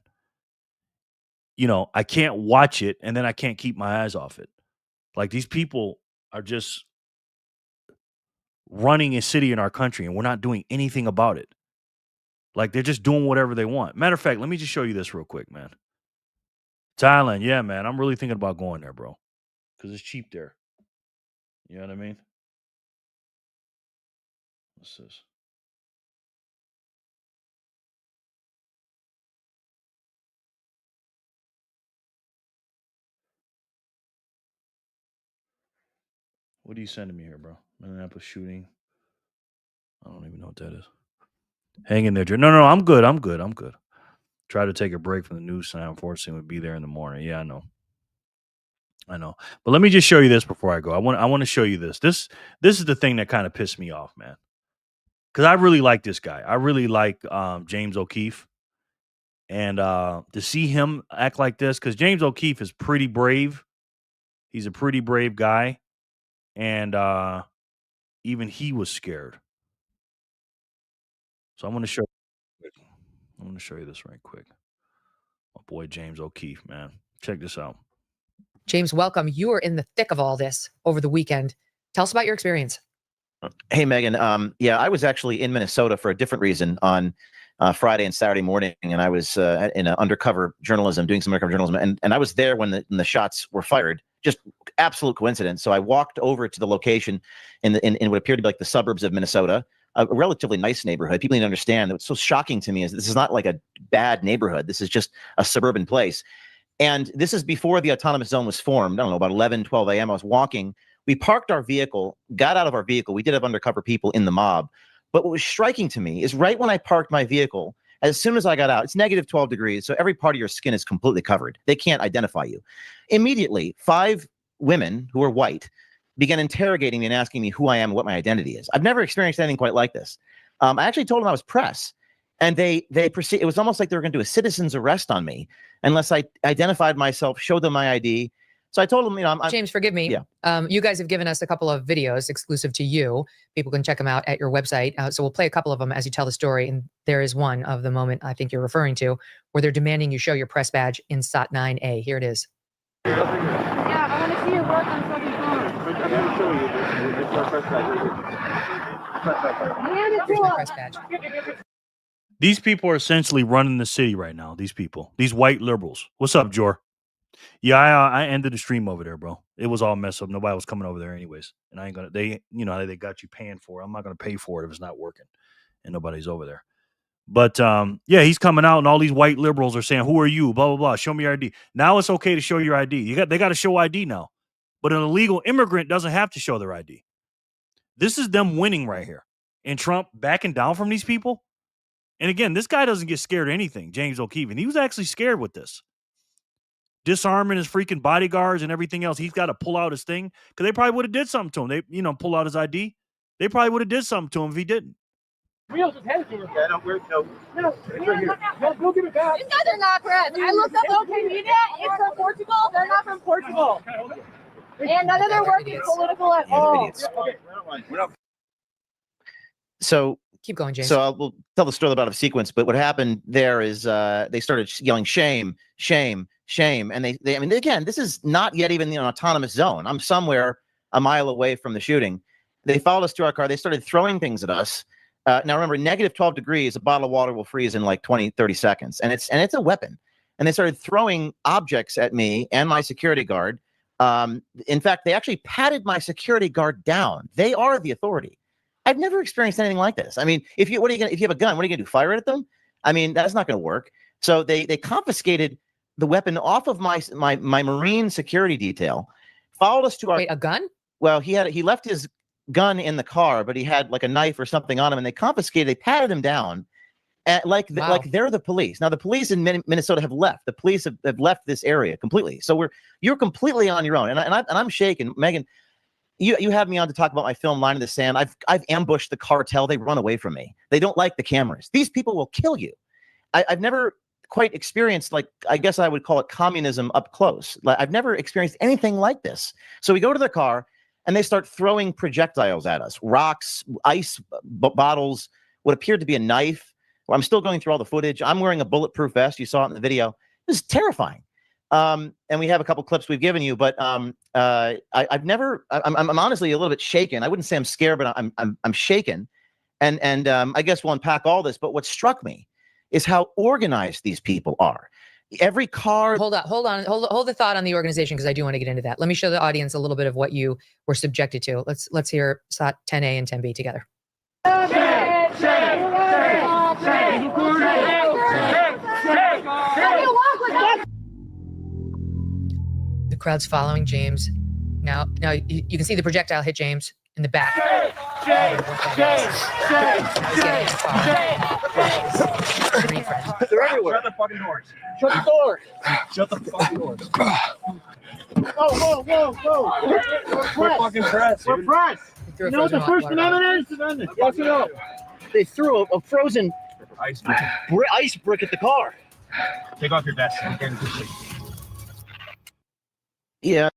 I can't watch it and then I can't keep my eyes off it. Like, these people are just running a city in our country and we're not doing anything about it. Like, they're just doing whatever they want. Matter of fact, let me just show you this real quick, man. Thailand, yeah, man. I'm really thinking about going there, bro. Because it's cheap there. You know what I mean? What's this? What are you sending me here, bro? Minneapolis shooting. I don't even know what that is. Hang in there, Joe. No, I'm good. I'm good. I'm good. Try to take a break from the news tonight. Unfortunately, would be there in the morning. Yeah, I know. But let me just show you this before I go. I want to show you this. This is the thing that kind of pissed me off, man. Because I really like this guy. I really like James O'Keefe. And to see him act like this, because James O'Keefe is pretty brave. He's a pretty brave guy. And even he was scared. So I'm going to show you this right quick. My boy James O'Keefe, man. Check this out. James, welcome. You were in the thick of all this over the weekend. Tell us about your experience. Hey, Megan. Yeah, I was actually in Minnesota for a different reason on Friday and Saturday morning, and I was in undercover journalism, doing some undercover journalism, and I was there when the shots were fired. Just absolute coincidence. So I walked over to the location in what appeared to be like the suburbs of Minnesota, a relatively nice neighborhood. People need to understand that what's so shocking to me is this is not like a bad neighborhood. This is just a suburban place. And this is before the autonomous zone was formed. I don't know, about 11, 12 a.m. I was walking. We parked our vehicle, got out of our vehicle. We did have undercover people in the mob. But what was striking to me is right when I parked my vehicle, as soon as I got out, it's negative 12 degrees. So every part of your skin is completely covered. They can't identify you. Immediately, 5 women who are white began interrogating me and asking me who I am and what my identity is. I've never experienced anything quite like this. I actually told them I was press. And they proceed. It was almost like they were going to do a citizen's arrest on me unless I identified myself, showed them my ID. So I told him, you know, I'm James, forgive me. Yeah. You guys have given us a couple of videos exclusive to you. People can check them out at your website. So we'll play a couple of them as you tell the story. And there is one of the moment I think you're referring to where they're demanding you show your press badge in SOT 9A. Here it is. Yeah, I want to see your work on fucking phone. I'm going to show you. It's my press badge. Hand it Here's to my us. press badge. These people are essentially running the city right now. These people, these white liberals. What's up, Jor? Yeah, I ended the stream over there, bro. It was all messed up. Nobody was coming over there anyways. And I ain't gonna, you know, they got you paying for it. I'm not gonna pay for it if it's not working and nobody's over there. But yeah, he's coming out and all these white liberals are saying, who are you? Blah, blah, blah. Show me your ID. Now it's okay to show your ID. They got to show ID now. But an illegal immigrant doesn't have to show their ID. This is them winning right here. And Trump backing down from these people. And again, this guy doesn't get scared of anything, James O'Keefe. And he was actually scared with this. Disarming his freaking bodyguards and everything else. He's got to pull out his thing because they probably would have did something to him. They, you know, pull out his ID. They probably would have did something to him if he didn't. Real just handed to her. Yeah, no, go give it back. These guys are not correct. I looked up Onchain Media. It's from Portugal. They're not from Portugal. And none of their work is political at all. So Keep going, James. So we'll tell the story about a sequence. But what happened there is they started yelling shame, shame, shame, and they I mean, again, this is not yet even an autonomous zone. I'm somewhere a mile away from the shooting. They followed us to our car. They started throwing things at us. Now remember, negative 12 degrees, a bottle of water will freeze in like 20, 30 seconds, and it's a weapon. And they started throwing objects at me and my security guard. In fact, they actually patted my security guard down. They are the authority. I've never experienced anything like this. I mean, if you have a gun, what are you gonna do? Fire it at them? I mean, that's not gonna work. So they confiscated the weapon off of my Marine security detail, followed us to our. Wait, a gun? Well, he left his gun in the car, but he had like a knife or something on him, and they confiscated. They patted him down, like they're the police. Now the police in Minnesota have left. The police have left this area completely. So you're completely on your own, and I'm shaking, Megan. You had me on to talk about my film Line in the Sand. I've ambushed the cartel. They run away from me. They don't like the cameras. These people will kill you. I've never quite experienced, like, I guess I would call it communism up close. Like, I've never experienced anything like this. So we go to the car and they start throwing projectiles at us, rocks, ice bottles, what appeared to be a knife. Well, I'm still going through all the footage. I'm wearing a bulletproof vest. You saw it in the video. It was terrifying. And we have a couple clips we've given you, but I'm honestly a little bit shaken. I wouldn't say I'm scared, but I'm shaken. And I guess we'll unpack all this. But what struck me is how organized these people are. Every car. Hold the thought on the organization, because I do want to get into that. Let me show the audience a little bit of what you were subjected to. Let's hear SOT 10A and 10B together. The crowd's following James. Now you can see the projectile hit James in the back. They're everywhere. Shut the fucking doors. Shut the door. Shut the fucking doors. Whoa. We're fucking pressed. We're pressed. You know what the First Amendment is? Yes or no? They threw a frozen ice brick at the car. Take off your vest. Yeah.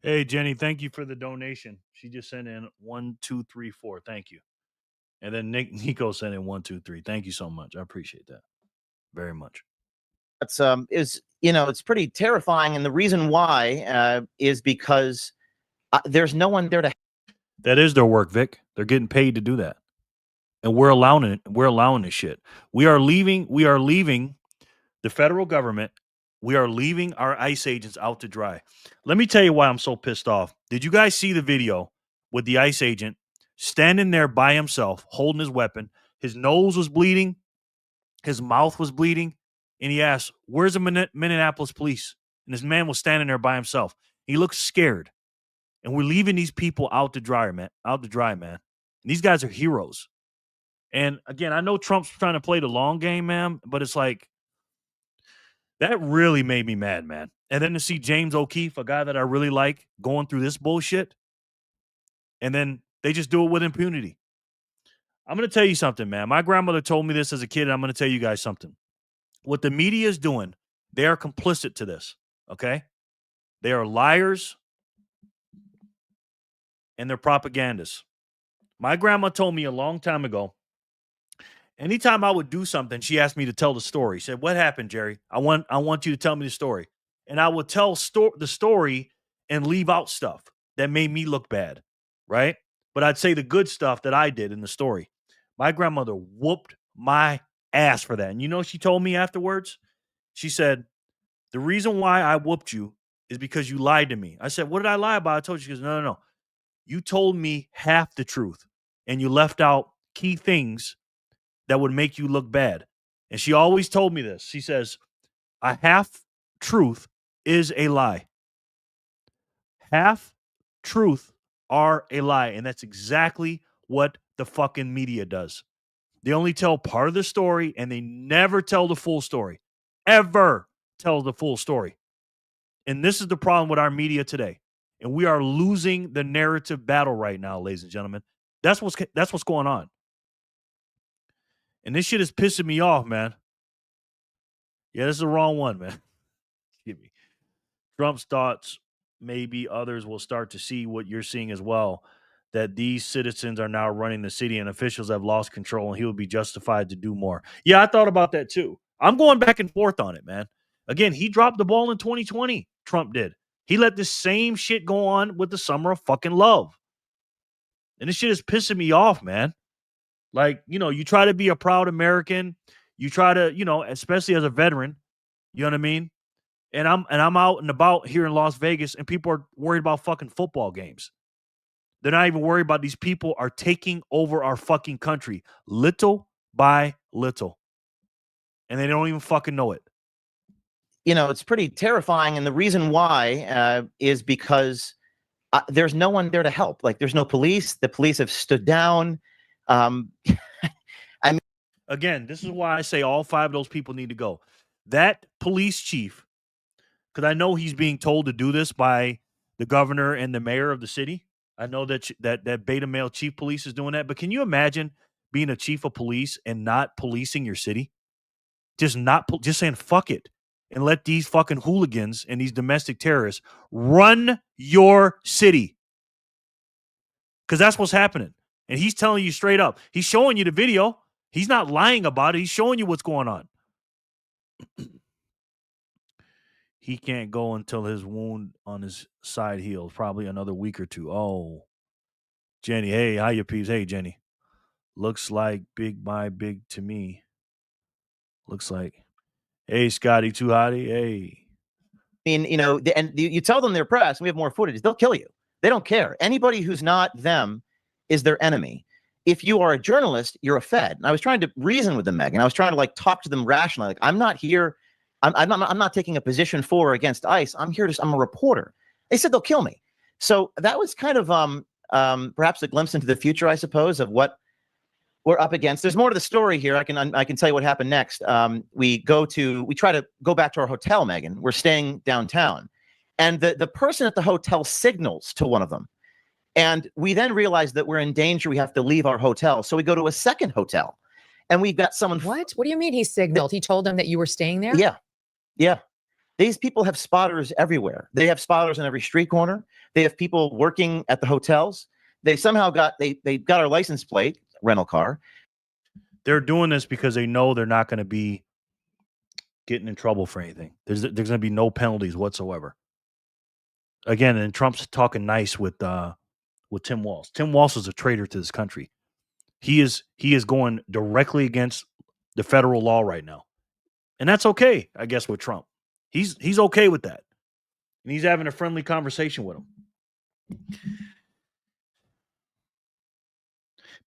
Hey, Jenny, thank you for the donation. She just sent in 1, 2, 3, 4. Thank you. And then Nico sent in 1, 2, 3. Thank you so much. I appreciate that very much. It's pretty terrifying, and the reason why is because there's no one there to. That is their work, Vic. They're getting paid to do that, and we're allowing it. We're allowing this shit. We are leaving the federal government. We are leaving our ICE agents out to dry. Let me tell you why I'm so pissed off. Did you guys see the video with the ICE agent standing there by himself, holding his weapon? His nose was bleeding. His mouth was bleeding. And he asked, where's the Minneapolis police? And this man was standing there by himself. He looked scared. And we're leaving these people out to dry, man. And these guys are heroes. And again, I know Trump's trying to play the long game, man, but it's like, that really made me mad, man. And then to see James O'Keefe, a guy that I really like, going through this bullshit, and then they just do it with impunity. I'm going to tell you something, man. My grandmother told me this as a kid, and I'm going to tell you guys something. What the media is doing, they are complicit to this, okay? They are liars and they're propagandists. My grandma told me a long time ago, anytime I would do something, she asked me to tell the story. She said, "What happened, Jerry? I want you to tell me the story." And I would tell the story and leave out stuff that made me look bad, right? But I'd say the good stuff that I did in the story. My grandmother whooped my ass for that. And you know what she told me afterwards? She said, "The reason why I whooped you is because you lied to me." I said, "What did I lie about?" I told you. She goes, "No. You told me half the truth and you left out key things that would make you look bad." And she always told me this. She says, "A half truth is a lie. Half truth are a lie." And that's exactly what the fucking media does. They only tell part of the story and they never tell the full story. Ever tell the full story. And this is the problem with our media today. And we are losing the narrative battle right now, ladies and gentlemen. That's what's going on. And this shit is pissing me off, man. Yeah, this is the wrong one, man. Excuse me. Trump's thoughts, maybe others will start to see what you're seeing as well, that these citizens are now running the city and officials have lost control and he will be justified to do more. Yeah, I thought about that too. I'm going back and forth on it, man. Again, he dropped the ball in 2020. Trump did. He let this same shit go on with the summer of fucking love. And this shit is pissing me off, man. Like, you try to be a proud American. You try to, especially as a veteran, you know what I mean? And I'm out and about here in Las Vegas and people are worried about fucking football games. They're not even worried about these people are taking over our fucking country little by little. And they don't even fucking know it. It's pretty terrifying. And the reason why is because there's no one there to help. Like, there's no police. The police have stood down. Again, this is why I say all 5 of those people need to go. That police chief, because I know he's being told to do this by the governor and the mayor of the city. I know that beta male chief police is doing that. But can you imagine being a chief of police and not policing your city? Just saying fuck it and let these fucking hooligans and these domestic terrorists run your city. Because that's what's happening. And he's telling you straight up. He's showing you the video. He's not lying about it. He's showing you what's going on. He can't go until his wound on his side heals. Probably another week or 2. Oh, Jenny. Hey, how you peeps? Hey, Jenny. Looks like big to me. Looks like. Hey, Scotty, too hottie. Hey. I mean, and you tell them they're pressed, and we have more footage, they'll kill you. They don't care. Anybody who's not them is their enemy. If you are a journalist, you're a Fed. And I was trying to reason with them, Megan. I was trying to talk to them rationally. Like, I'm not here. I'm not taking a position for or against ICE. I'm a reporter. They said they'll kill me. So that was kind of perhaps a glimpse into the future, I suppose, of what we're up against. There's more to the story here. I can tell you what happened next. We try to go back to our hotel, Megan. We're staying downtown. And the person at the hotel signals to one of them. And we then realize that we're in danger. We have to leave our hotel. So we go to a second hotel. And we've got someone. What? What do you mean he signaled? He told them that you were staying there? Yeah. Yeah. These people have spotters everywhere. They have spotters on every street corner. They have people working at the hotels. They somehow got our license plate, rental car. They're doing this because they know they're not going to be getting in trouble for anything. There's going to be no penalties whatsoever. Again, and Trump's talking nice with Tim Walz. Tim Walz is a traitor to this country. He is going directly against the federal law right now. And that's okay, I guess, with Trump. He's okay with that. And he's having a friendly conversation with him.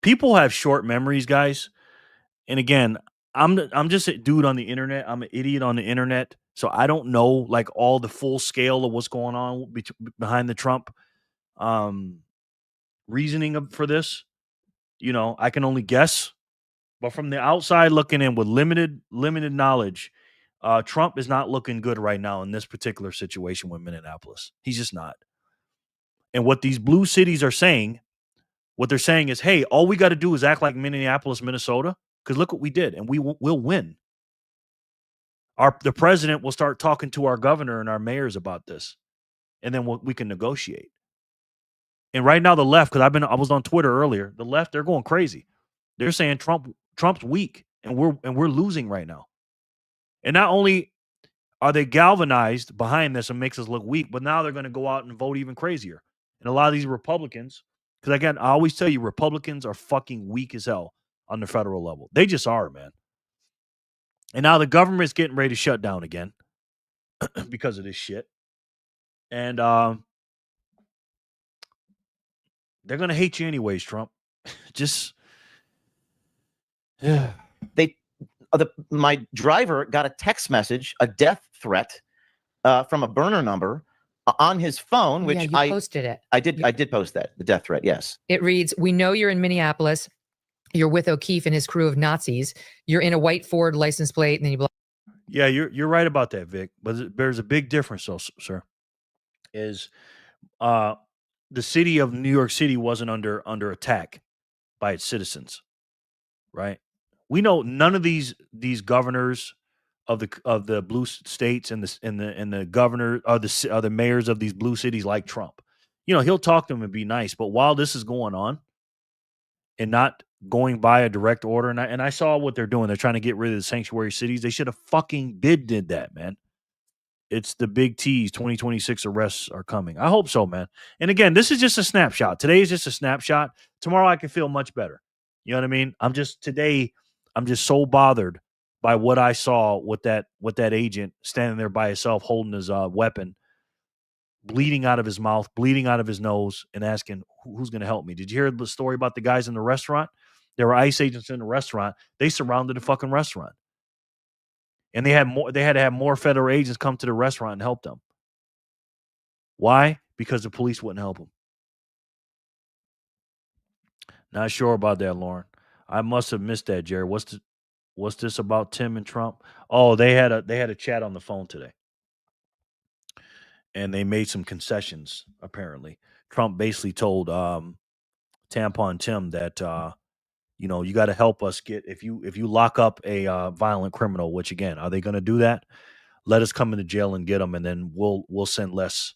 People have short memories, guys. And again, I'm just a dude on the internet. I'm an idiot on the internet. So I don't know all the full scale of what's going on behind the Trump reasoning for this. I can only guess. But from the outside looking in with limited knowledge, Trump is not looking good right now in this particular situation with Minneapolis. He's just not. And what these blue cities are saying, what they're saying is, hey, all we got to do is act like Minneapolis, Minnesota, because look what we did, and we'll win. The president will start talking to our governor and our mayors about this. and then we can negotiate. And right now, the left, because I was on Twitter earlier, the left, they're going crazy. They're saying Trump's weak, and we're losing right now. And not only are they galvanized behind this and makes us look weak, but now they're going to go out and vote even crazier. And a lot of these Republicans, because again, I always tell you, Republicans are fucking weak as hell on the federal level. They just are, man. And now the government's getting ready to shut down again because of this shit. And they're going to hate you anyways, Trump. Just, yeah. My driver got a text message, a death threat from a burner number on his phone, which you posted it. I did post that, the death threat, yes. It reads, "We know you're in Minneapolis. You're with O'Keefe and his crew of Nazis. You're in a white Ford license plate." And then you Yeah, you're right about that, Vic. But there's a big difference, though, sir. Is the city of New York City wasn't under attack by its citizens, right? We know none of these governors of the blue states and the governor are the mayors of these blue cities like Trump. You know, he'll talk to them and be nice, but while this is going on and not going by a direct order, and I saw what they're doing. They're trying to get rid of the sanctuary cities. They should have fucking did that, man. It's the big T's. 2026 arrests are coming. I hope so, man. And again, this is just a snapshot. Today is just a snapshot. Tomorrow I can feel much better. You know what I mean? I'm just so bothered by what I saw with that agent standing there by himself holding his weapon, bleeding out of his mouth, bleeding out of his nose, and asking, who's going to help me? Did you hear the story about the guys in the restaurant? There were ICE agents in the restaurant. They surrounded the fucking restaurant. And they had to have more federal agents come to the restaurant and help them. Why? Because the police wouldn't help them. Not sure about that, Lauren. I must have missed that, Jerry. What's this about Tim and Trump? Oh, they had a chat on the phone today. And they made some concessions, apparently. Trump basically told Tampon Tim that you got to help us get, if you lock up a violent criminal, which again, are they going to do that? Let us come into jail and get them, and then we'll send less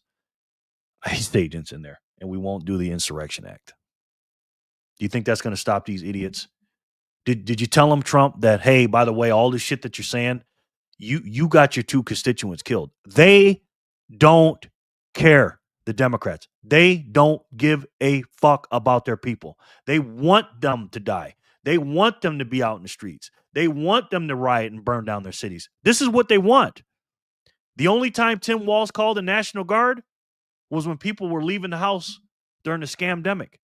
ICE agents in there, and we won't do the Insurrection Act. Do you think that's going to stop these idiots? Did you tell them, Trump, that, hey, by the way, all this shit that you're saying, you got your two constituents killed. They don't care, the Democrats. They don't give a fuck about their people. They want them to die. They want them to be out in the streets. They want them to riot and burn down their cities. This is what they want. The only time Tim Walz called the National Guard was when people were leaving the house during the scamdemic.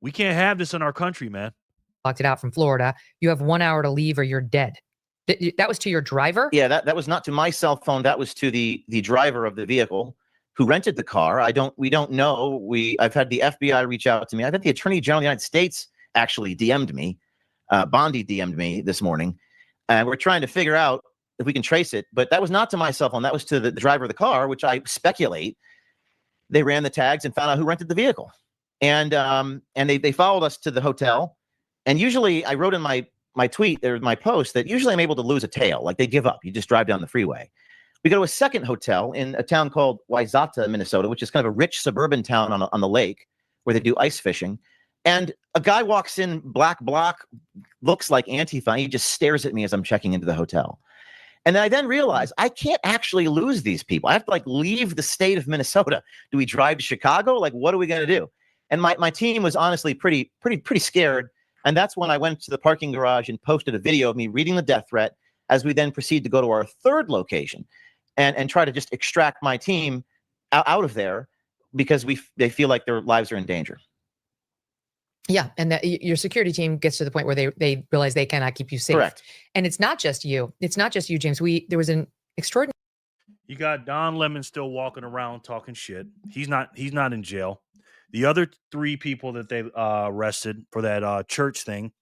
We can't have this in our country, man. Locked it out from Florida. You have 1 hour to leave or you're dead. That was to your driver? Yeah, that was not to my cell phone. That was to the driver of the vehicle who rented the car. We don't know. I've had the FBI reach out to me. I've had the Attorney General of the United States actually DM'd me. Bondi DM'd me this morning. And we're trying to figure out if we can trace it. But that was not to my cell phone. That was to the driver of the car, which I speculate they ran the tags and found out who rented the vehicle. And they followed us to the hotel. And usually I wrote in my tweet, there's my post, that usually I'm able to lose a tail. Like they give up. You just drive down the freeway. We go to a second hotel in a town called Wayzata, Minnesota, which is kind of a rich suburban town on the lake where they do ice fishing. And a guy walks in, black block, looks like Antifa. He just stares at me as I'm checking into the hotel. And then I then realize I can't actually lose these people. I have to leave the state of Minnesota. Do we drive to Chicago? What are we going to do? And my team was honestly pretty scared. And that's when I went to the parking garage and posted a video of me reading the death threat as we then proceed to go to our third location and try to just extract my team out of there because they feel like their lives are in danger. Yeah, and that your security team gets to the point where they realize they cannot keep you safe. Correct. And it's not just you. It's not just you, James. There was an extraordinary. You got Don Lemon still walking around talking shit. He's not in jail. The other three people that they arrested for that church thing,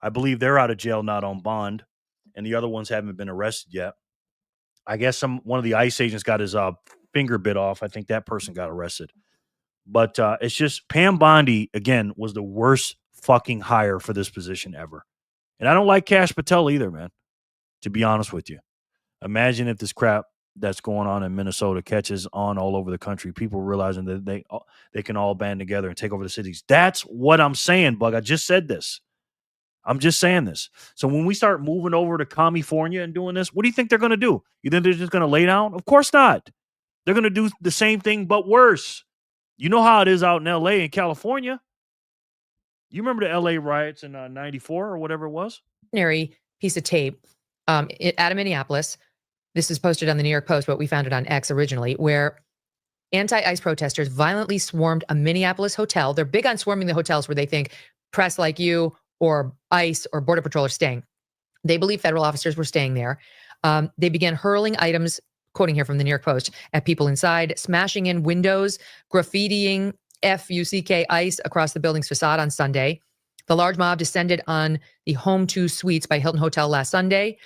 I believe they're out of jail, not on bond, and the other ones haven't been arrested yet. I guess one of the ICE agents got his finger bit off. I think that person got arrested. But it's just Pam Bondi, again, was the worst fucking hire for this position ever. And I don't like Kash Patel either, man, to be honest with you. Imagine if this crap that's going on in Minnesota catches on all over the country. People realizing that they can all band together and take over the cities. That's what I'm saying, Bug. I just said this. I'm just saying this. So when we start moving over to California and doing this, what do you think they're going to do? You think they're just going to lay down? Of course not. They're going to do the same thing, but worse. You know how it is out in L.A. and California. You remember the L.A. riots in 94 or whatever it was? Piece of tape out of Minneapolis. This is posted on the New York Post, but we found it on X originally, where anti-ICE protesters violently swarmed a Minneapolis hotel. They're big on swarming the hotels where they think press like you or ICE or Border Patrol are staying. They believe federal officers were staying there. They began hurling items, quoting here from the New York Post, at people inside, smashing in windows, graffitiing FUCK ICE across the building's facade on Sunday. The large mob descended on the Home 2 Suites by Hilton Hotel last Sunday.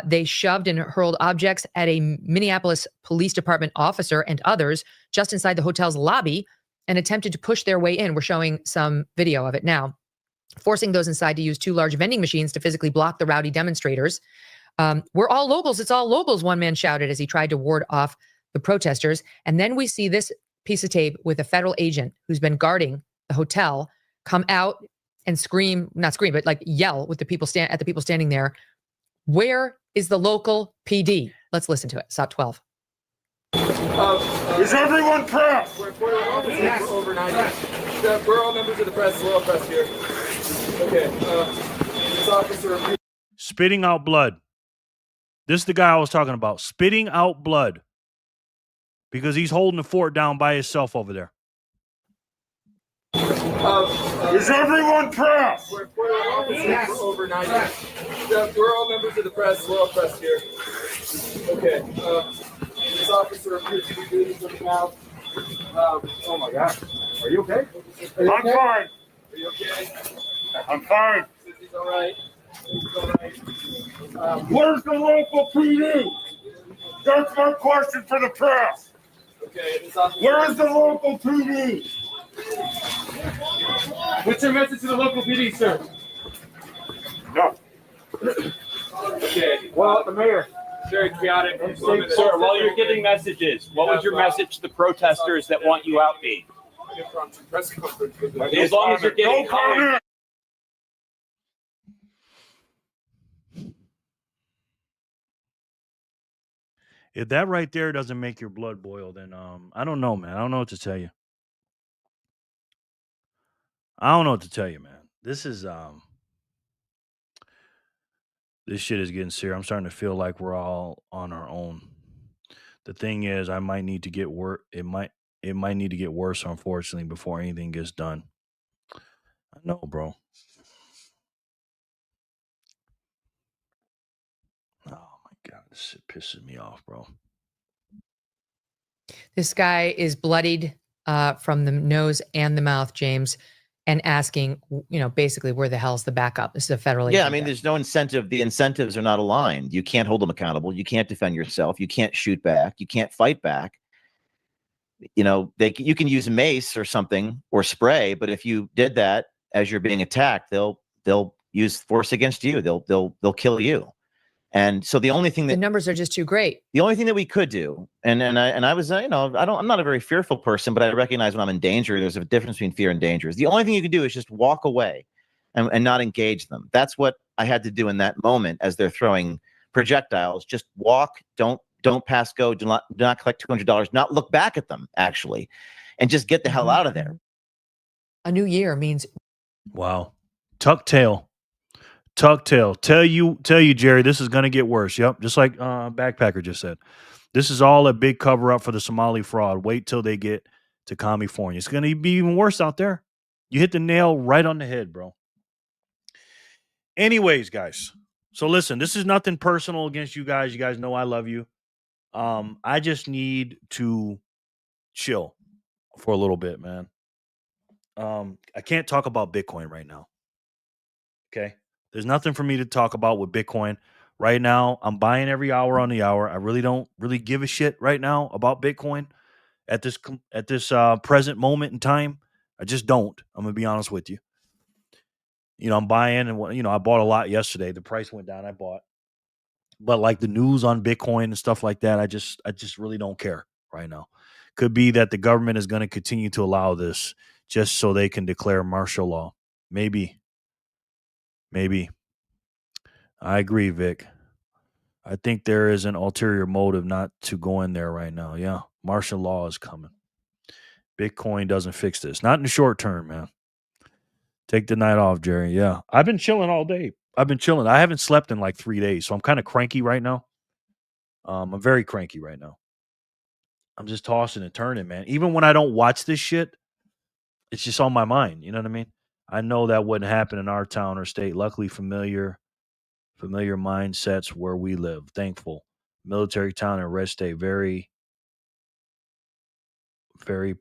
They shoved and hurled objects at a Minneapolis Police Department officer and others just inside the hotel's lobby and attempted to push their way in. We're showing some video of it now, forcing those inside to use 2 large vending machines to physically block the rowdy demonstrators. We're all locals. It's all locals, one man shouted as he tried to ward off the protesters. And then we see this piece of tape with a federal agent who's been guarding the hotel come out and scream, not scream, but like yell with the people at the people standing there. Where is the local PD? Let's listen to it. SOT 12. Is everyone press? Yes. We're all members of the press. We're all press here. Okay. This officer. Spitting out blood. This is the guy I was talking about. Spitting out blood. Because he's holding the fort down by himself over there. Is everyone press? We're yes. Overnight. We're all members of the press. We're all press here. Okay. This officer appears to be bleeding from the mouth. Oh my gosh. Are you okay? I'm fine. Are you okay? I'm fine. He's all right. He's all right. Where's the local PD? That's my question for the press. Okay. This officer. Where is the local PD? What's your message to the local PD, sir? No. Okay. Well, the mayor. Very chaotic. Sir, while you're giving messages, what would your message to the protesters that want you out be? As long as you're getting No comment. If that right there doesn't make your blood boil, then I don't know, man. I don't know what to tell you. I don't know what to tell you, man. This is this shit is getting serious. I'm starting to feel like we're all on our own. The thing is, I might need to get worse. It might need to get worse, unfortunately, before anything gets done. I know, bro. Oh my god, this shit pisses me off, bro. This guy is bloodied from the nose and the mouth, James, and asking, basically, where the hell's the backup? This is a federal agent. Yeah, I mean, there's no incentive. The incentives are not aligned. You can't hold them accountable. You can't defend yourself. You can't shoot back. You can't fight back. You can use mace or something or spray, but if you did that as you're being attacked, they'll use force against you. They'll kill you. And so the only thing that the numbers are just too great. The only thing that we could do, and I was, I'm not a very fearful person, but I recognize when I'm in danger, there's a difference between fear and danger. The only thing you can do is just walk away and not engage them. That's what I had to do in that moment as they're throwing projectiles. Just walk, don't pass go, do not collect $200, not look back at them, actually, and just get the hell out of there. A new year means. Wow. Tuck tail. Tell you, Jerry, this is going to get worse. Yep. Just like Backpacker just said. This is all a big cover up for the Somali fraud. Wait till they get to California. It's going to be even worse out there. You hit the nail right on the head, bro. Anyways, guys. So listen, this is nothing personal against you guys. You guys know I love you. I just need to chill for a little bit, man. I can't talk about Bitcoin right now. Okay. There's nothing for me to talk about with Bitcoin right now. I'm buying every hour on the hour. I really don't give a shit right now about Bitcoin at this present moment in time. I just don't. I'm gonna be honest with you. I'm buying, and I bought a lot yesterday. The price went down. I bought. But like the news on Bitcoin and stuff like that, I just really don't care right now. Could be that the government is going to continue to allow this just so they can declare martial law. Maybe. I agree, Vic. I think there is an ulterior motive not to go in there right now. Yeah, martial law is coming. Bitcoin doesn't fix this. Not in the short term, man. Take the night off, Jerry. Yeah. I've been chilling all day. I haven't slept in like 3 days, so I'm kind of cranky right now. I'm very cranky right now. I'm just tossing and turning, man. Even when I don't watch this shit, it's just on my mind. You know what I mean? I know that wouldn't happen in our town or state. Luckily, familiar mindsets where we live. Thankful. Military town and red state. Very, very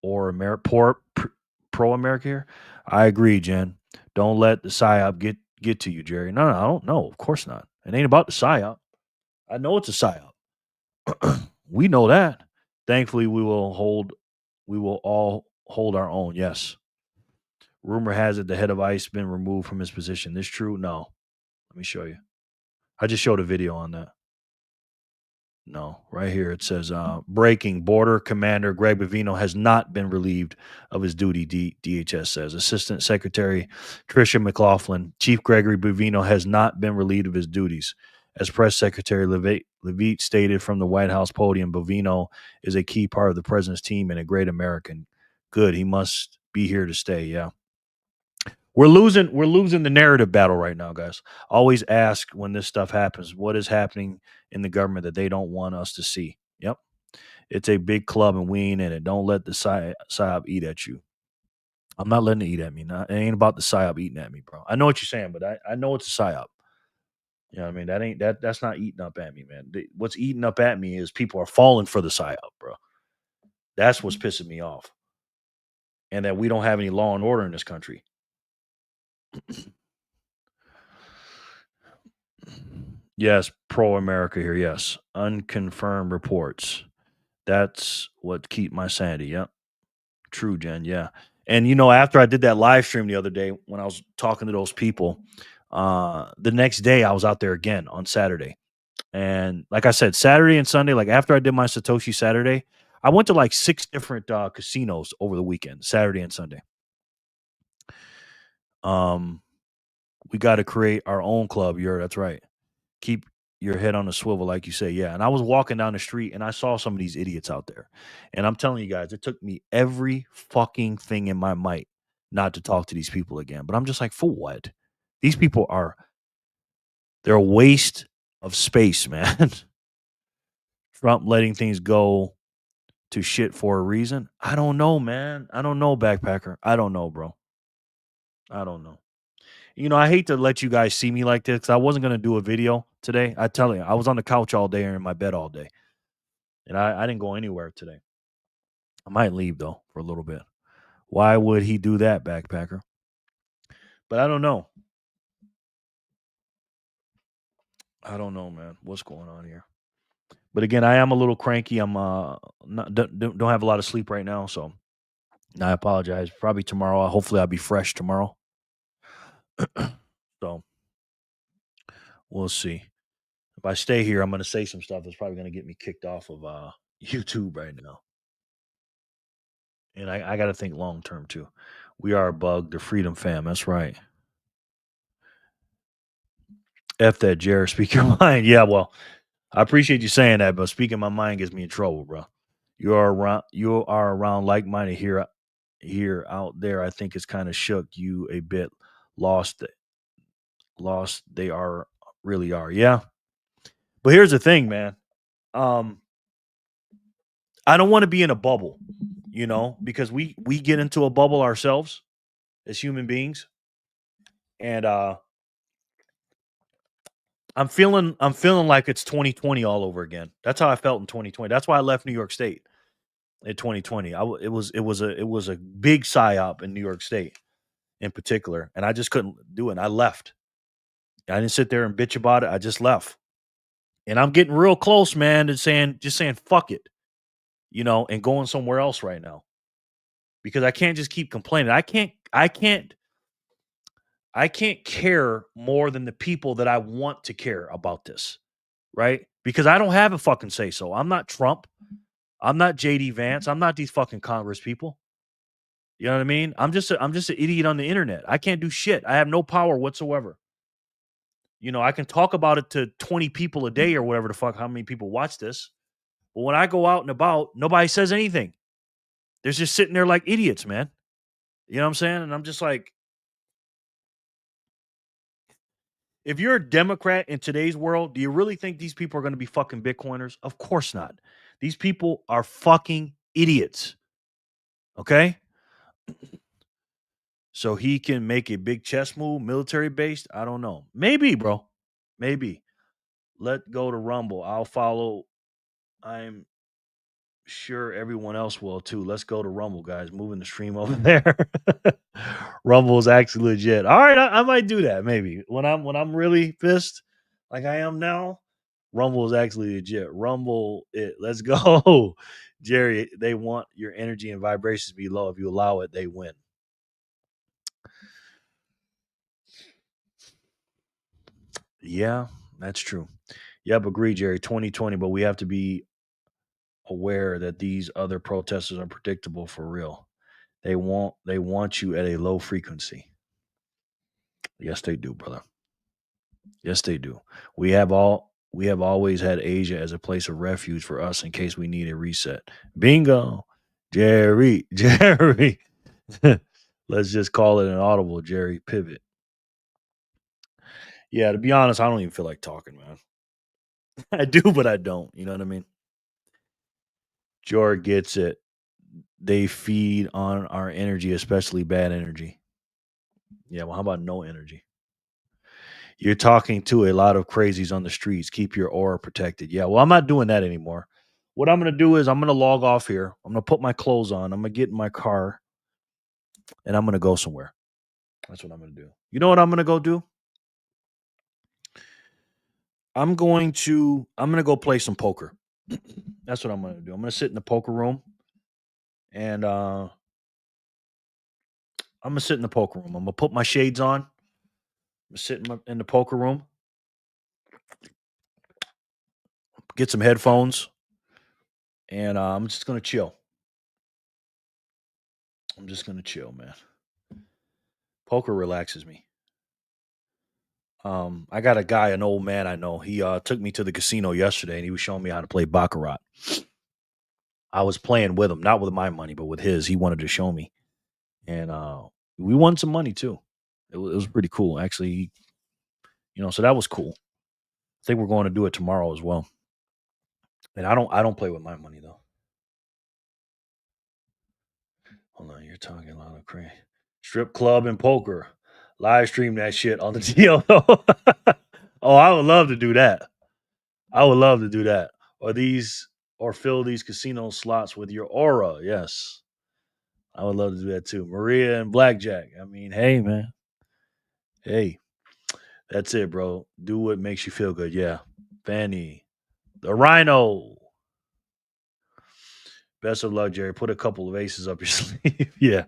pro America here. I agree, Jen. Don't let the psyop get to you, Jerry. No, I don't know. Of course not. It ain't about the psyop. I know it's a psyop. We know that. Thankfully, we will all hold our own. Yes. Rumor has it the head of ICE been removed from his position. This true? No. Let me show you. I just showed a video on that. No, right here it says breaking. Border Commander Greg Bovino has not been relieved of his duty, DHS says. Assistant Secretary Tricia McLaughlin, Chief Gregory Bovino has not been relieved of his duties. As Press Secretary Levitt stated from the White House podium, Bovino is a key part of the president's team and a great American. Good, he must be here to stay, yeah. We're losing the narrative battle right now, guys. Always ask when this stuff happens, what is happening in the government that they don't want us to see. Yep. It's a big club and we ain't in it. Don't let the psyop eat at you. I'm not letting it eat at me. It ain't about the psyop eating at me, bro. I know what you're saying, but I know it's a psyop. You know what I mean? That's not eating up at me, man. What's eating up at me is people are falling for the psyop, bro. That's what's pissing me off. And that we don't have any law and order in this country. Yes, pro America here. Yes, unconfirmed reports. That's what keep my sanity. Yep, true, Jen. Yeah, and after I did that live stream the other day when I was talking to those people, the next day I was out there again on Saturday, and like I said, Saturday and Sunday, like after I did my Satoshi Saturday, I went to like 6 different casinos over the weekend, Saturday and Sunday. We got to create our own club. That's right. Keep your head on a swivel, like you say. Yeah. And I was walking down the street and I saw some of these idiots out there. And I'm telling you guys, it took me every fucking thing in my might not to talk to these people again. But I'm just like, for what? These people they're a waste of space, man. Trump letting things go to shit for a reason. I don't know, man. I don't know, backpacker. I don't know, bro. I don't know. I hate to let you guys see me like this because I wasn't going to do a video today. I tell you, I was on the couch all day or in my bed all day. And I didn't go anywhere today. I might leave, though, for a little bit. Why would he do that, backpacker? But I don't know. I don't know, man. What's going on here? But again, I am a little cranky. I'm don't have a lot of sleep right now, so I apologize. Probably tomorrow. Hopefully, I'll be fresh tomorrow. So we'll see. If I stay here, I'm going to say some stuff that's probably going to get me kicked off of YouTube right now. And I got to think long term too. We are a bug, the Freedom Fam. That's right. F that, Jared. Speak your mind. Yeah, well, I appreciate you saying that, but speaking my mind gets me in trouble, bro. You are around like-minded here out there. I think it's kind of shook you a bit. Lost they really are. Yeah. But here's the thing, man. I don't want to be in a bubble, because we get into a bubble ourselves as human beings. And I'm feeling like it's 2020 all over again. That's how I felt in 2020. That's why I left New York State in 2020. It was a big psyop in New York State in particular, and I just couldn't do it. I left. I didn't sit there and bitch about it. I just left. And I'm getting real close, man, to saying fuck it, and going somewhere else right now. Because I can't just keep complaining. I can't care more than the people that I want to care about this. right? Because I don't have a fucking say so. I'm not Trump. I'm not JD Vance. I'm not these fucking Congress people. You know what I mean? I'm just an idiot on the internet. I can't do shit. I have no power whatsoever. You know, I can talk about it to 20 people a day or whatever the fuck, how many people watch this. But when I go out and about, nobody says anything. They're just sitting there like idiots, man. You know what I'm saying? And I'm just like, if you're a Democrat in today's world, do you really think these people are going to be fucking Bitcoiners? Of course not. These people are fucking idiots. Okay? So he can make a big chess move, military based? I don't know. Maybe, bro. Maybe. Let go to Rumble. I'll follow. I'm sure everyone else will too. Let's go to Rumble, guys. Moving the stream over there. Rumble is actually legit. All right, I might do that maybe when I'm really pissed, like I am now. Rumble is actually legit. Rumble it. Let's go, Jerry. They want your energy and vibrations to be low. If you allow it, they win. Yeah, that's true. Yep, agree, Jerry. 2020, but we have to be aware that these other protesters are predictable for real. They want you at a low frequency. Yes, they do, brother. Yes, they do. We have always had Asia as a place of refuge for us in case we need a reset. Bingo. Jerry. Jerry. Let's just call it an audible, Jerry. Pivot. Yeah, to be honest, I don't even feel like talking, man. I do, but I don't. You know what I mean? George gets it. They feed on our energy, especially bad energy. Yeah, well, how about no energy? You're talking to a lot of crazies on the streets. Keep your aura protected. Yeah, well, I'm not doing that anymore. What I'm going to do is I'm going to log off here. I'm going to put my clothes on. I'm going to get in my car and I'm going to go somewhere. That's what I'm going to do. You know what I'm going to go do? I'm going to go play some poker. That's what I'm going to do. I'm going to sit in the poker room and I'm going to sit in the poker room. I'm going to put my shades on. I'm going to sit in the poker room. Get some headphones. And I'm just going to chill. I'm just going to chill, man. Poker relaxes me. I got a guy, an old man I know. He took me to the casino yesterday and he was showing me how to play baccarat. I was playing with him, not with my money, but with his. He wanted to show me. And we won some money too. It was pretty cool, actually. So that was cool. I think we're going to do it tomorrow as well. And I don't play with my money though. Hold on, you're talking a lot of crazy. Strip club and poker. Live stream that shit on the deal. Oh, I would love to do that. I would love to do that. Or fill these casino slots with your aura. Yes. I would love to do that too. Maria and Blackjack. I mean, hey, man. Hey. That's it, bro. Do what makes you feel good. Yeah. Fanny. The Rhino. Best of luck, Jerry. Put a couple of aces up your sleeve. Yeah.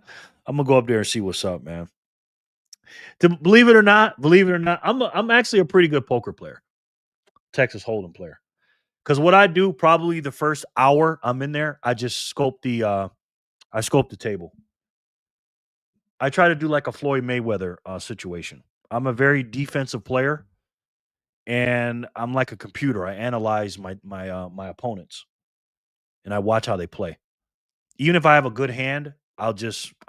I'm gonna go up there and see what's up, man. Believe it or not, I'm actually a pretty good poker player. Texas Hold'em player. Because what I do, probably the first hour I'm in there, I just scope the table. I try to do like a Floyd Mayweather situation. I'm a very defensive player, and I'm like a computer. I analyze my opponents, and I watch how they play. Even if I have a good hand, I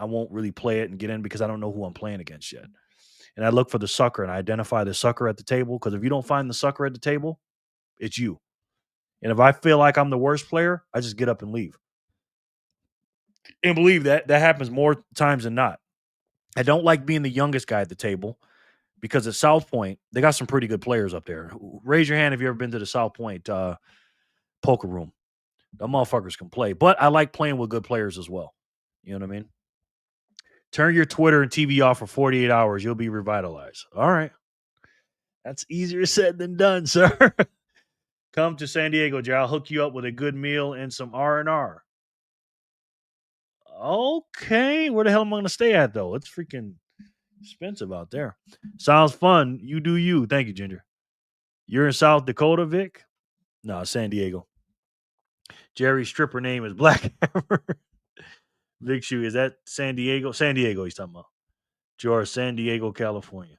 won't really play it and get in because I don't know who I'm playing against yet. And I look for the sucker and I identify the sucker at the table, because if you don't find the sucker at the table, it's you. And if I feel like I'm the worst player, I just get up and leave. And believe that happens more times than not. I don't like being the youngest guy at the table, because at South Point, they got some pretty good players up there. Raise your hand if you've ever been to the South Point poker room. The motherfuckers can play. But I like playing with good players as well. You know what I mean? Turn your Twitter and TV off for 48 hours. You'll be revitalized. All right. That's easier said than done, sir. Come to San Diego, Jerry. I'll hook you up with a good meal and some R&R. Okay. Where the hell am I going to stay at, though? It's freaking expensive out there. Sounds fun. You do you. Thank you, Ginger. You're in South Dakota, Vic? No, San Diego. Jerry's stripper name is Black Hammer. Big Shoe, is that San Diego? San Diego, he's talking about. George, San Diego, California.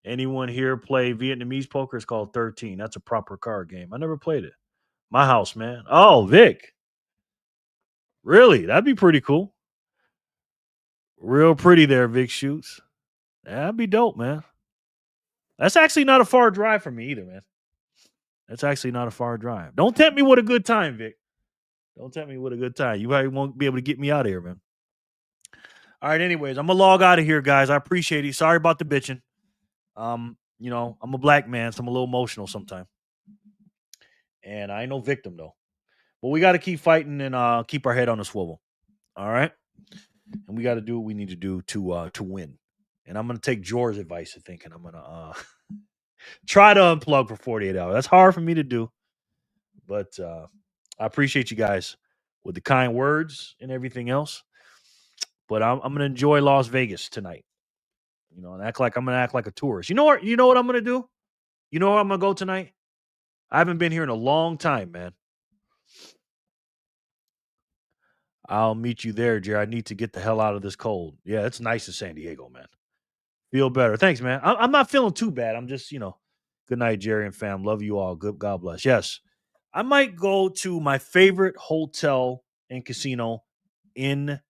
Anyone here play Vietnamese poker? It's called 13. That's a proper card game. I never played it. My house, man. Oh, Vic. Really? That'd be pretty cool. Real pretty there, Vic Shoots. That'd be dope, man. That's actually not a far drive from me either, man. That's actually not a far drive. Don't tempt me with a good time, Vic. Don't tempt me with a good time. You probably won't be able to get me out of here, man. All right, anyways, I'm gonna log out of here, guys. I appreciate it. Sorry about the bitching. You know, I'm a black man, so I'm a little emotional sometimes. And I ain't no victim though. But we gotta keep fighting and keep our head on the swivel. All right. And we gotta do what we need to do to win. And I'm gonna take George's advice, I think, and I'm gonna try to unplug for 48 hours. That's hard for me to do. But I appreciate you guys with the kind words and everything else. But I'm gonna enjoy Las Vegas tonight. You know, and I'm gonna act like a tourist. You know what? You know what I'm gonna do? You know where I'm gonna go tonight? I haven't been here in a long time, man. I'll meet you there, Jerry. I need to get the hell out of this cold. Yeah, it's nice in San Diego, man. Feel better. Thanks, man. I'm not feeling too bad. I'm just, good night, Jerry and fam. Love you all. Good. God bless. Yes. I might go to my favorite hotel and casino in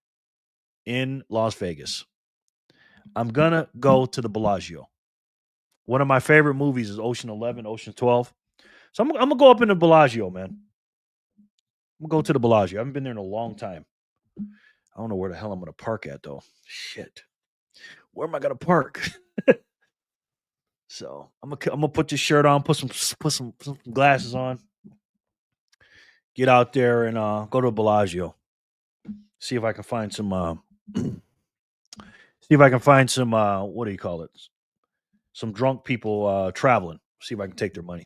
Las Vegas. I'm gonna go to the Bellagio. One of my favorite movies is Ocean 11, Ocean 12. So I'm gonna go up in the Bellagio, man. I'm gonna go to the Bellagio. I haven't been there in a long time. I don't know where the hell I'm gonna park at though. Shit. Where am I gonna park? So I'm gonna put this shirt on, put some glasses on, get out there and go to Bellagio. See if I can find some what do you call it? Some drunk people traveling. See if I can take their money.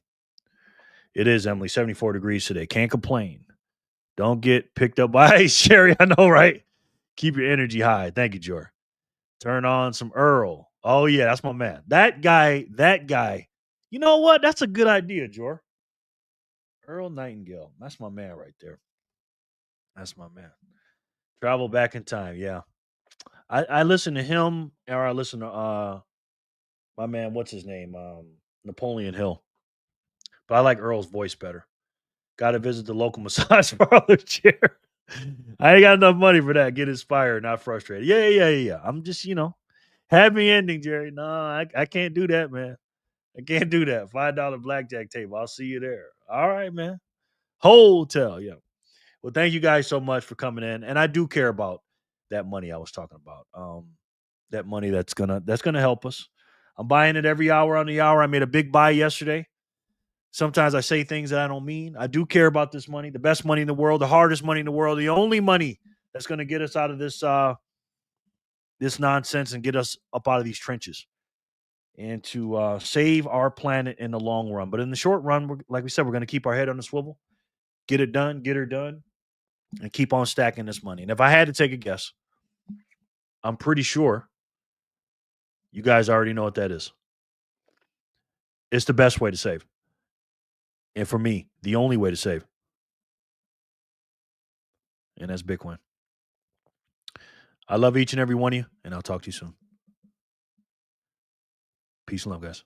It is, Emily, 74 degrees today. Can't complain. Don't get picked up by ice, Sherry. I know, right? Keep your energy high. Thank you, Jor. Turn on some Earl. Oh, yeah, that's my man. That guy. You know what? That's a good idea, Jor. Earl Nightingale. That's my man right there. That's my man. Travel back in time. Yeah. I listen to him, or I listen to my man, what's his name? Napoleon Hill. But I like Earl's voice better. Got to visit the local massage parlor chair. I ain't got enough money for that. Get inspired, not frustrated. Yeah. I'm just, happy ending, Jerry. No, I can't do that, man. I can't do that. $5 blackjack table. I'll see you there. All right, man. Hotel, yeah. Well, thank you guys so much for coming in. And I do care about that money I was talking about. That money that's gonna help us. I'm buying it every hour on the hour. I made a big buy yesterday. Sometimes I say things that I don't mean. I do care about this money, the best money in the world, the hardest money in the world, the only money that's going to get us out of this this nonsense and get us up out of these trenches and to save our planet in the long run. But in the short run, like we said, we're going to keep our head on the swivel, get it done, get her done, and keep on stacking this money. And if I had to take a guess, I'm pretty sure you guys already know what that is. It's the best way to save. And for me, the only way to save. And that's Bitcoin. I love each and every one of you, and I'll talk to you soon. Peace and love, guys.